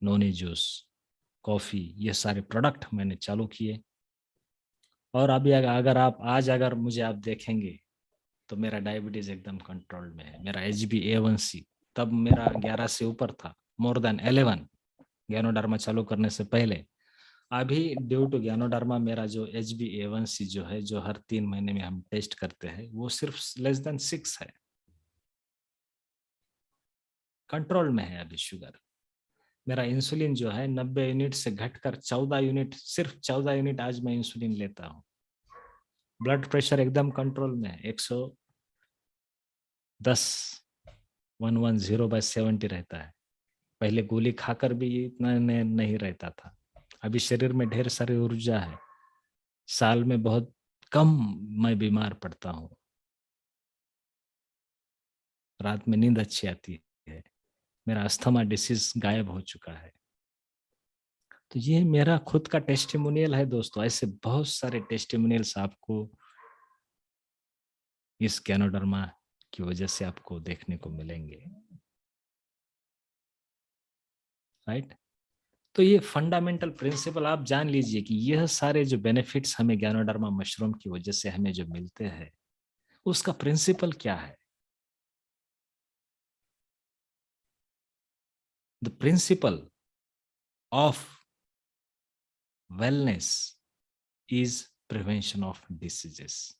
noni juice, coffee, ये सारे प्रोडक्ट मैंने चालू किए। और अभी अगर मुझे आप देखेंगे तो मेरा डायबिटीज एकदम कंट्रोल में है। मेरा HbA1c तब मेरा 11 से ऊपर था, मोर देन 11 गैनोडर्मा चालू करने से पहले। अभी ड्यू टू गैनोडर्मा मेरा जो HbA1c जो है, जो हर 3 महीने में हम टेस्ट करते हैं, वो सिर्फ लेस देन 6 है, कंट्रोल में है अभी शुगर। मेरा इंसुलिन जो है 90 यूनिट से घटकर 14 यूनिट, सिर्फ 14 यूनिट आज मैं इंसुलिन लेता हूँ। ब्लड प्रेशर एकदम कंट्रोल में है, 110 110/70 रहता है। पहले गोली खाकर भी इतना नहीं रहता था। अभी शरीर में ढेर सारी ऊर्जा है, साल में बहुत कम मैं बीमार पड़ता हूँ, रात में नींद अच्छी आती है, मेरा अस्थमा डिसीज गायब हो चुका है। तो ये मेरा खुद का टेस्टिमोनियल है दोस्तों। ऐसे बहुत सारे टेस्टिमोनियल्स आपको इस गैनोडर्मा की वजह से आपको देखने को मिलेंगे, राइट। तो ये फंडामेंटल प्रिंसिपल आप जान लीजिए कि यह सारे जो बेनिफिट्स हमें गैनोडर्मा मशरूम की वजह से हमें जो मिलते हैं, उसका प्रिंसिपल क्या है। The principle of wellness is prevention of diseases.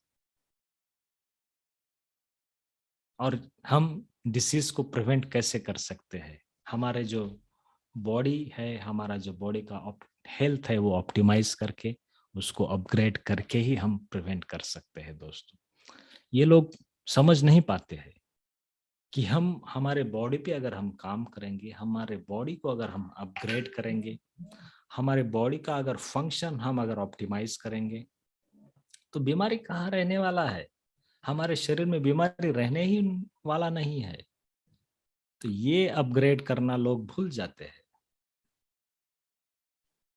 और हम डिसीज को प्रिवेंट कैसे कर सकते हैं? हमारे जो बॉडी है, हमारा जो बॉडी का हेल्थ है, वो ऑप्टिमाइज करके, उसको अपग्रेड करके ही हम प्रिवेंट कर सकते हैं दोस्तों। ये लोग समझ नहीं पाते हैं कि हम हमारे बॉडी पे अगर हम काम करेंगे, हमारे बॉडी को अगर हम अपग्रेड करेंगे, हमारे बॉडी का अगर फंक्शन हम अगर ऑप्टिमाइज करेंगे, तो बीमारी कहाँ रहने वाला है। हमारे शरीर में बीमारी रहने ही वाला नहीं है। तो ये अपग्रेड करना लोग भूल जाते हैं।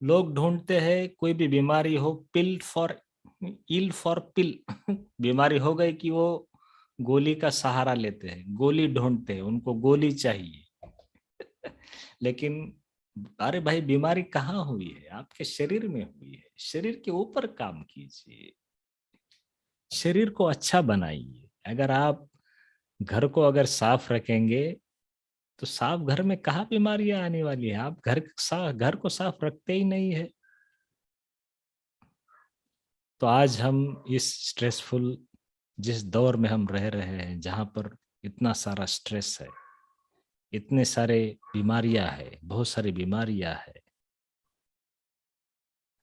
लोग ढूंढते हैं कोई भी बीमारी हो, इल फॉर पिल बीमारी हो गई कि वो गोली का सहारा लेते हैं, गोली ढूंढते हैं, उनको गोली चाहिए लेकिन अरे भाई, बीमारी कहाँ हुई है? आपके शरीर में हुई है। शरीर के ऊपर काम कीजिए, शरीर को अच्छा बनाइए। अगर आप घर को अगर साफ रखेंगे तो साफ घर में कहाँ बीमारियां आने वाली है? आप घर को साफ रखते ही नहीं है। तो आज हम इस स्ट्रेसफुल जिस दौर में हम रह रहे हैं, जहां पर इतना सारा स्ट्रेस है, इतने सारे बीमारियां है, बहुत सारी बीमारियां है,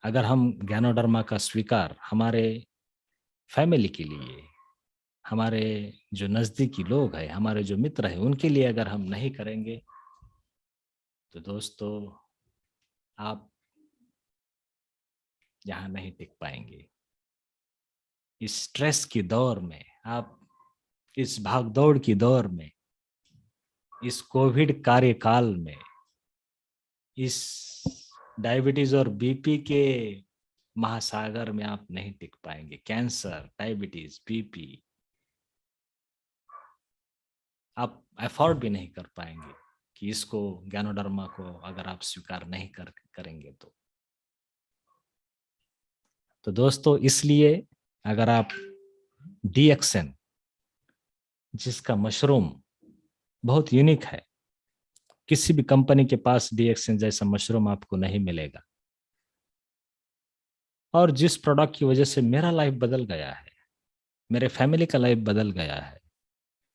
अगर हम गैनोडर्मा का स्वीकार हमारे फैमिली के लिए, हमारे जो नजदीकी लोग हैं, हमारे जो मित्र हैं, उनके लिए अगर हम नहीं करेंगे, तो दोस्तों आप यहाँ नहीं टिक पाएंगे। इस स्ट्रेस की दौर में, आप इस भागदौड़ की दौर में, इस कोविड कार्यकाल में, इस डायबिटीज और बीपी के महासागर में आप नहीं टिक पाएंगे। कैंसर, डायबिटीज, बीपी आप अफोर्ड भी नहीं कर पाएंगे कि इसको, गैनोडर्मा को अगर आप स्वीकार नहीं करेंगे तो दोस्तों, इसलिए अगर आप डीएक्सएन, जिसका मशरूम बहुत यूनिक है, किसी भी कंपनी के पास डीएक्सएन जैसा मशरूम आपको नहीं मिलेगा, और जिस प्रोडक्ट की वजह से मेरा लाइफ बदल गया है, मेरे फैमिली का लाइफ बदल गया है।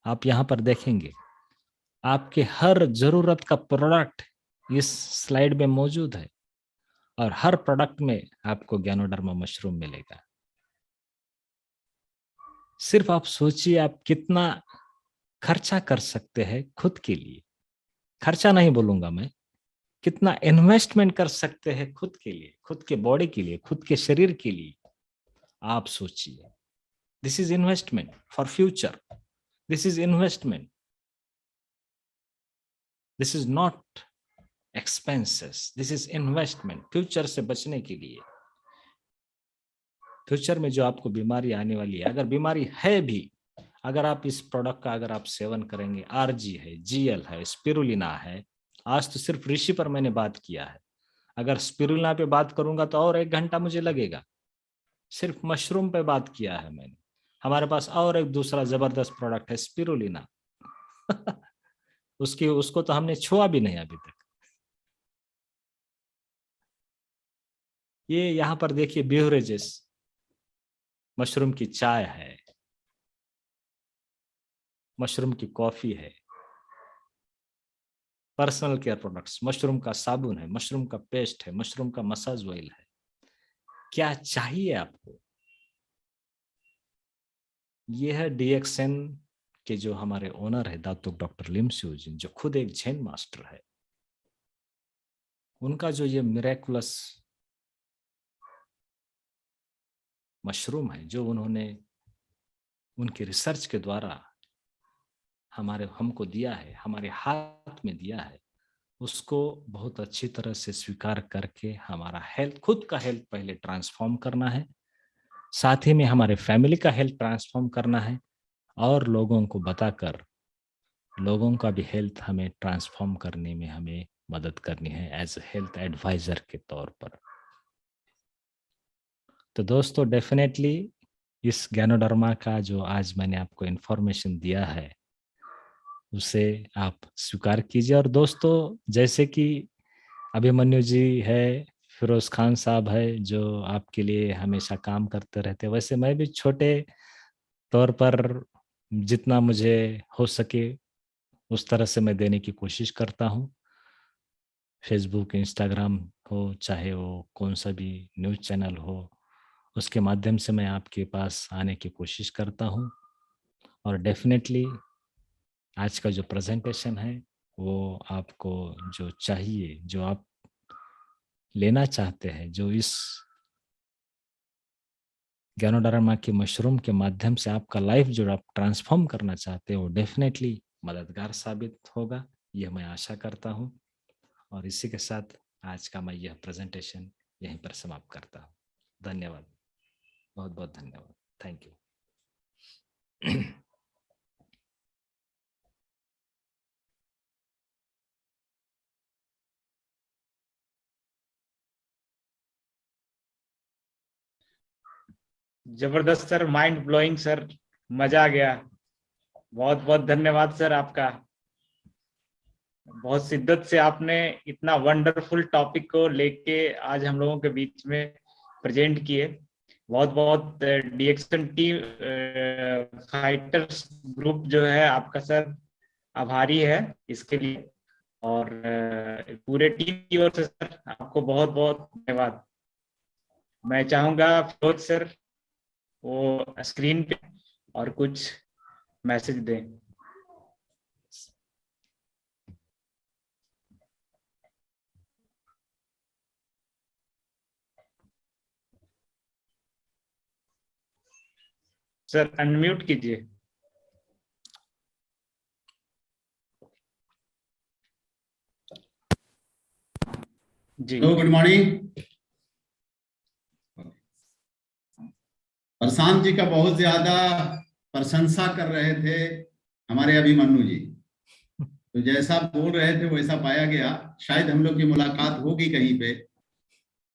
आप यहाँ पर देखेंगे, आपके हर जरूरत का प्रोडक्ट इस स्लाइड में मौजूद है, और हर प्रोडक्ट में आपको गैनोडर्मा मशरूम मिलेगा। सिर्फ आप सोचिए, आप कितना खर्चा कर सकते हैं खुद के लिए। खर्चा नहीं बोलूंगा मैं, कितना इन्वेस्टमेंट कर सकते हैं खुद के लिए, खुद के बॉडी के लिए, खुद के शरीर के लिए। आप सोचिए, this is investment for future, this is investment, this is not expenses, this is investment future से बचने के लिए। फ्यूचर में जो आपको बीमारी आने वाली है, अगर बीमारी है भी, अगर आप इस प्रोडक्ट का अगर आप सेवन करेंगे, आरजी है, जीएल है, स्पिरुलिना है, आज तो सिर्फ ऋषि पर मैंने बात किया है, अगर स्पिरुलिना पे बात करूंगा तो और 1 घंटा मुझे लगेगा। सिर्फ मशरूम पे बात किया है मैंने। हमारे पास और एक दूसरा जबरदस्त प्रोडक्ट है स्पिरुलिना उसको तो हमने छुआ भी नहीं अभी तक। ये यहाँ पर देखिए बेवरेजेस, मशरूम की चाय है, मशरूम की कॉफी है, पर्सनल केयर प्रोडक्ट्स, मशरूम का साबुन है, मशरूम का पेस्ट है, मशरूम का मसाज ऑयल है। क्या चाहिए आपको? ये है डीएक्सएन के जो हमारे ओनर है दातुक डॉक्टर लिम स्यूजिन, जो खुद एक जैन मास्टर है। उनका जो ये मिरेकुलस मशरूम है, जो उन्होंने उनकी रिसर्च के द्वारा हमको दिया है, हमारे हाथ में दिया है, उसको बहुत अच्छी तरह से स्वीकार करके हमारा हेल्थ, खुद का हेल्थ पहले ट्रांसफॉर्म करना है, साथ ही में हमारे फैमिली का हेल्थ ट्रांसफॉर्म करना है, और लोगों को बताकर लोगों का भी हेल्थ हमें ट्रांसफॉर्म करने में हमें मदद करनी है एज हेल्थ एडवाइजर के तौर पर। तो दोस्तों डेफिनेटली इस गैनोडर्मा का जो आज मैंने आपको इन्फॉर्मेशन दिया है उसे आप स्वीकार कीजिए। और दोस्तों जैसे कि अभिमन्यु जी है, फिरोज खान साहब है जो आपके लिए हमेशा काम करते रहते, वैसे मैं भी छोटे तौर पर जितना मुझे हो सके उस तरह से मैं देने की कोशिश करता हूँ। फेसबुक, इंस्टाग्राम हो, चाहे वो कौन सा भी न्यूज़ चैनल हो, उसके माध्यम से मैं आपके पास आने की कोशिश करता हूँ। और डेफिनेटली आज का जो प्रेजेंटेशन है वो आपको जो चाहिए, जो आप लेना चाहते हैं, जो इस गैनोडर्मा की मशरूम के माध्यम से आपका लाइफ जो आप ट्रांसफॉर्म करना चाहते हो, वो डेफिनेटली मददगार साबित होगा, यह मैं आशा करता हूँ। और इसी के साथ आज का मैं यह प्रेजेंटेशन यहीं पर समाप्त करता हूँ। धन्यवाद, बहुत बहुत धन्यवाद, थैंक यू। जबरदस्त सर, माइंड ब्लोइंग सर, मजा आ गया। बहुत बहुत धन्यवाद सर आपका। बहुत शिद्दत से आपने इतना वंडरफुल टॉपिक को लेके आज हम लोगों के बीच में प्रेजेंट किए। बहुत बहुत डीएक्सएन टीम फाइटर्स ग्रुप जो है आपका सर आभारी है इसके लिए, और पूरे टीम की ओर से सर आपको बहुत बहुत धन्यवाद। मैं चाहूंगा फिरोज सर वो स्क्रीन पे और कुछ मैसेज दें। सर अनम्यूट कीजिए। जी hello, good morning. Prashant ji का बहुत ज्यादा प्रशंसा कर रहे थे हमारे अभिमन्यु जी, तो जैसा बोल रहे थे वैसा पाया गया। शायद हम लोग की मुलाकात होगी कहीं पे,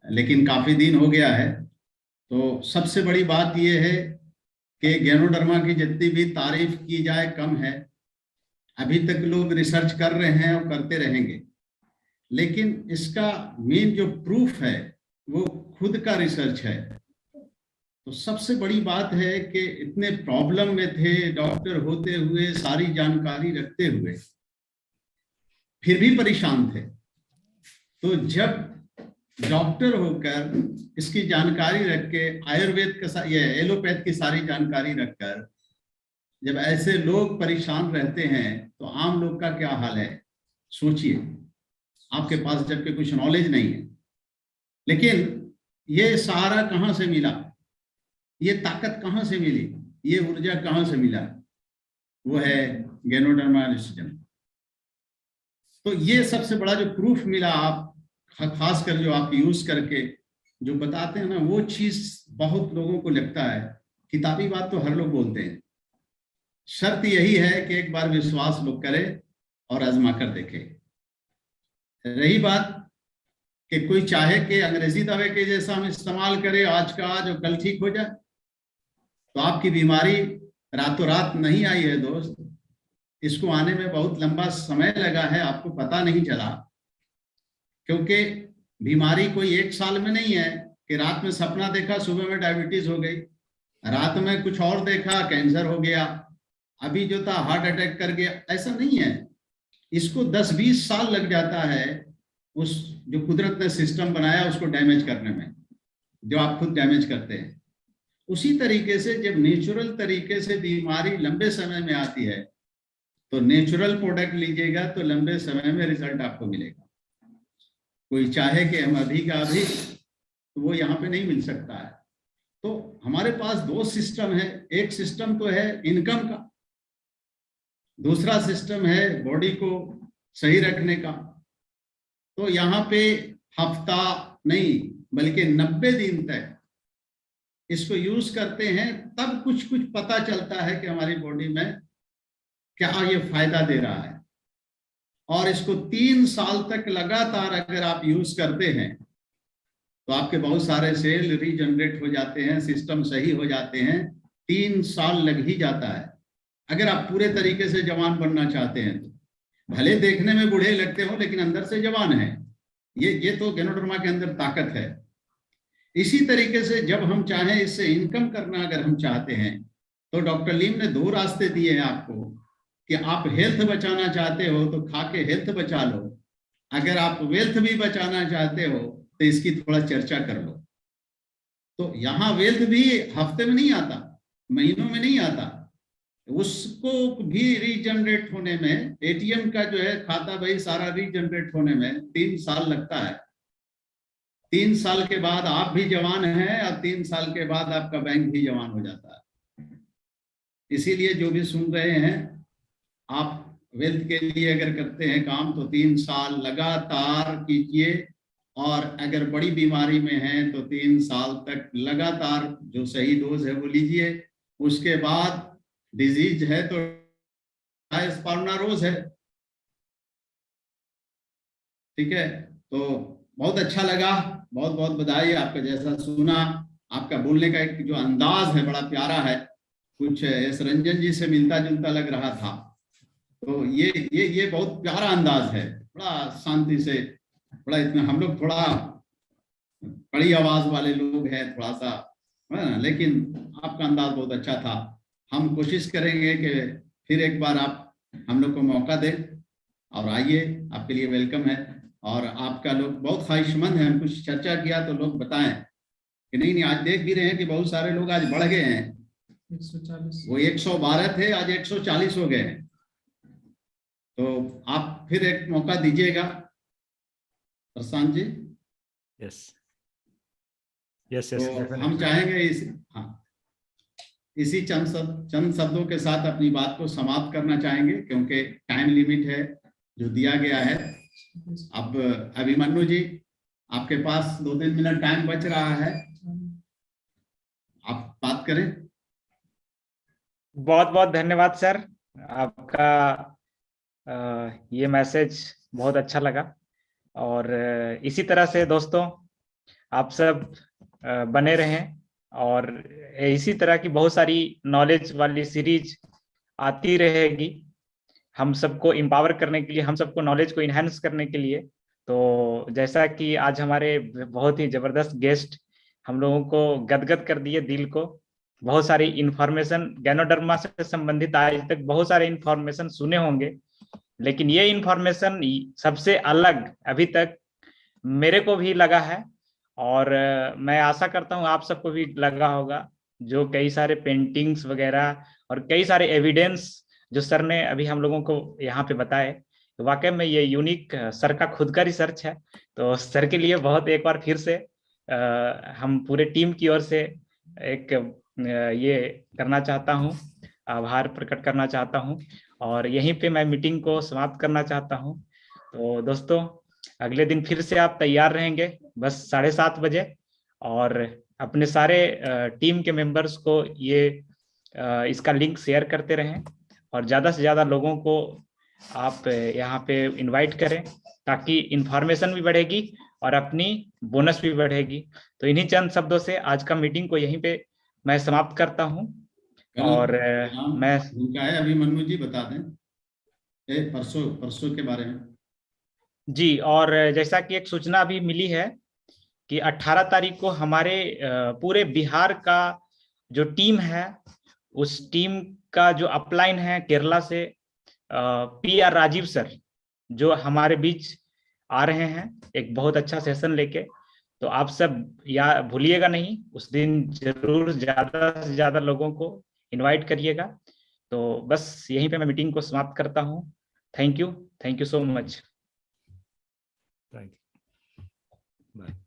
लेकिन काफी दिन हो गया है। तो सबसे बड़ी बात यह है कि गैनोडर्मा की जितनी भी तारीफ की जाए कम है। अभी तक लोग रिसर्च कर रहे हैं और करते रहेंगे, लेकिन इसका मेन जो प्रूफ है वो खुद का रिसर्च है। तो सबसे बड़ी बात है कि इतने प्रॉब्लम में थे, डॉक्टर होते हुए, सारी जानकारी रखते हुए, फिर भी परेशान थे। तो जब डॉक्टर होकर इसकी जानकारी रख के, आयुर्वेद का ये एलोपैथ की सारी जानकारी रखकर जब ऐसे लोग परेशान रहते हैं तो आम लोग का क्या हाल है सोचिए। आपके पास जबकि कुछ नॉलेज नहीं है। लेकिन ये सहारा कहाँ से मिला, ये ताकत कहाँ से मिली, ये ऊर्जा कहाँ से मिला, वो है गैनोडर्मा लुसिडम। तो ये सबसे बड़ा जो प्रूफ मिला, आप खासकर जो आप यूज करके जो बताते हैं ना, वो चीज बहुत लोगों को लगता है। किताबी बात तो हर लोग बोलते हैं, शर्त यही है कि एक बार विश्वास लोग करें और आजमा कर देखें। रही बात कि कोई चाहे कि अंग्रेजी दवाई के जैसा हम इस्तेमाल करें आज का आज और कल ठीक हो जाए, तो आपकी बीमारी रातों रात नहीं आई है दोस्त। इसको आने में बहुत लंबा समय लगा है, आपको पता नहीं चला। क्योंकि बीमारी कोई एक साल में नहीं है कि रात में सपना देखा सुबह में डायबिटीज हो गई, रात में कुछ और देखा कैंसर हो गया, अभी जो था हार्ट अटैक कर गया, ऐसा नहीं है। इसको 10-20 साल लग जाता है उस जो कुदरत ने सिस्टम बनाया उसको डैमेज करने में, जो आप खुद डैमेज करते हैं। उसी तरीके से जब नेचुरल तरीके से बीमारी लंबे समय में आती है तो नेचुरल प्रोडक्ट लीजिएगा तो लंबे समय में रिजल्ट आपको मिलेगा। कोई चाहे कि हम अभी का अभी, तो वो यहाँ पे नहीं मिल सकता है। तो हमारे पास दो सिस्टम है, एक सिस्टम तो है इनकम का, दूसरा सिस्टम है बॉडी को सही रखने का। तो यहाँ पे हफ्ता नहीं बल्कि 90 दिन तक इसको यूज करते हैं, तब कुछ कुछ पता चलता है कि हमारी बॉडी में क्या ये फायदा दे रहा है। और इसको 3 साल तक लगातार अगर आप यूज करते हैं तो आपके बहुत सारे सेल रीजनरेट हो जाते हैं, सिस्टम सही हो जाते हैं। 3 साल लग ही जाता है अगर आप पूरे तरीके से जवान बनना चाहते हैं तो। भले देखने में बूढ़े लगते हो लेकिन अंदर से जवान है। ये तो गैनोडर्मा के अंदर ताकत है। इसी तरीके से जब हम चाहें इससे इनकम करना अगर हम चाहते हैं तो डॉक्टर लीम ने 2 रास्ते दिए हैं आपको कि आप हेल्थ बचाना चाहते हो तो खा के हेल्थ बचा लो, अगर आप वेल्थ भी बचाना चाहते हो तो इसकी थोड़ा चर्चा कर लो। तो यहाँ वेल्थ भी हफ्ते में नहीं आता, महीनों में नहीं आता, उसको भी रीजनरेट होने में, एटीएम का जो है खाता भाई सारा रीजनरेट होने में 3 साल लगता है। 3 साल के बाद आप भी जवान हैं और 3 साल के बाद आपका बैंक भी जवान हो जाता है। इसीलिए जो भी सुन रहे हैं, आप वेल्थ के लिए अगर करते हैं काम तो 3 साल लगातार कीजिए, और अगर बड़ी बीमारी में हैं तो 3 साल तक लगातार जो सही डोज है वो लीजिए। उसके बाद डिजीज है तो स्पार्नारोज है, ठीक है। तो बहुत अच्छा लगा, बहुत बहुत बधाई। आपका जैसा सुना, आपका बोलने का एक जो अंदाज है बड़ा प्यारा है, कुछ एस रंजन जी से मिलता जुलता लग रहा था। तो ये बहुत प्यारा अंदाज है, बड़ा शांति से, बड़ा इतना, हम लोग थोड़ा बड़ी आवाज वाले लोग हैं थोड़ा सा, है ना, लेकिन आपका अंदाज बहुत अच्छा था। हम कोशिश करेंगे कि फिर एक बार आप हम लोग को मौका दें और आइए, आपके लिए वेलकम है। और आपका लोग बहुत ख्वाहिशमंद है, हम कुछ चर्चा किया तो लोग बताएं कि नहीं आज देख भी रहे हैं कि बहुत सारे लोग आज बढ़ गए हैं, 140, वो 112 थे आज 140 हो गए हैं। तो आप फिर एक मौका दीजिएगा प्रशांत जी। यस यस तो हम चाहेंगे इसी चंद शब्दों के साथ अपनी बात को समाप्त करना चाहेंगे, क्योंकि टाइम लिमिट है जो दिया गया है। अब अभिमन्यु जी, आपके पास 2-3 मिनट टाइम बच रहा है, आप बात करें। बहुत बहुत धन्यवाद सर, आपका ये मैसेज बहुत अच्छा लगा। और इसी तरह से दोस्तों आप सब बने रहें, और इसी तरह की बहुत सारी नॉलेज वाली सीरीज आती रहेगी हम सबको एम्पावर करने के लिए, हम सबको नॉलेज को इन्हांस करने के लिए। तो जैसा कि आज हमारे बहुत ही जबरदस्त गेस्ट हम लोगों को गदगद कर दिए दिल को, बहुत सारी इंफॉर्मेशन गैनोडर्मा से संबंधित आज तक बहुत सारे इंफॉर्मेशन सुने होंगे, लेकिन ये इंफॉर्मेशन सबसे अलग अभी तक मेरे को भी लगा है, और मैं आशा करता हूँ आप सबको भी लगा होगा। जो कई सारे पेंटिंग्स वगैरह और कई सारे एविडेंस जो सर ने अभी हम लोगों को यहाँ पे बताए, तो वाकई में ये यूनिक सर का खुद का रिसर्च है। तो सर के लिए बहुत एक बार फिर से हम पूरे टीम की ओर से एक ये करना चाहता हूँ, आभार प्रकट करना चाहता हूँ, और यहीं पे मैं मीटिंग को समाप्त करना चाहता हूँ। तो दोस्तों, अगले दिन फिर से आप तैयार रहेंगे बस 7:30 बजे, और अपने सारे टीम के मेंबर्स को ये इसका लिंक शेयर करते रहें, और ज़्यादा से ज़्यादा लोगों को आप यहाँ पे इनवाइट करें, ताकि इंफॉर्मेशन भी बढ़ेगी और अपनी बोनस भी बढ़ेगी। तो इन्हीं चंद शब्दों से आज का मीटिंग को यहीं पे मैं समाप्त करता हूँ। और मैं उनका है अभिमन्यु जी, बता दें परसों परसों के बारे में। जी, और जैसा कि एक सूचना अभी मिली है कि 18 तारीख को हमारे पूरे बिहार का जो टीम है, उस टीम का जो अपलाइन है केरला से, PR राजीव सर जो हमारे बीच आ रहे हैं एक बहुत अच्छा सेशन लेके। तो आप सब या भूलिएगा नहीं, उस दिन जरूर ज्यादा से ज्यादा लोगों को इनवाइट करिएगा। तो बस यहीं पे मैं मीटिंग को समाप्त करता हूँ। Thank you so much. Thank you, bye.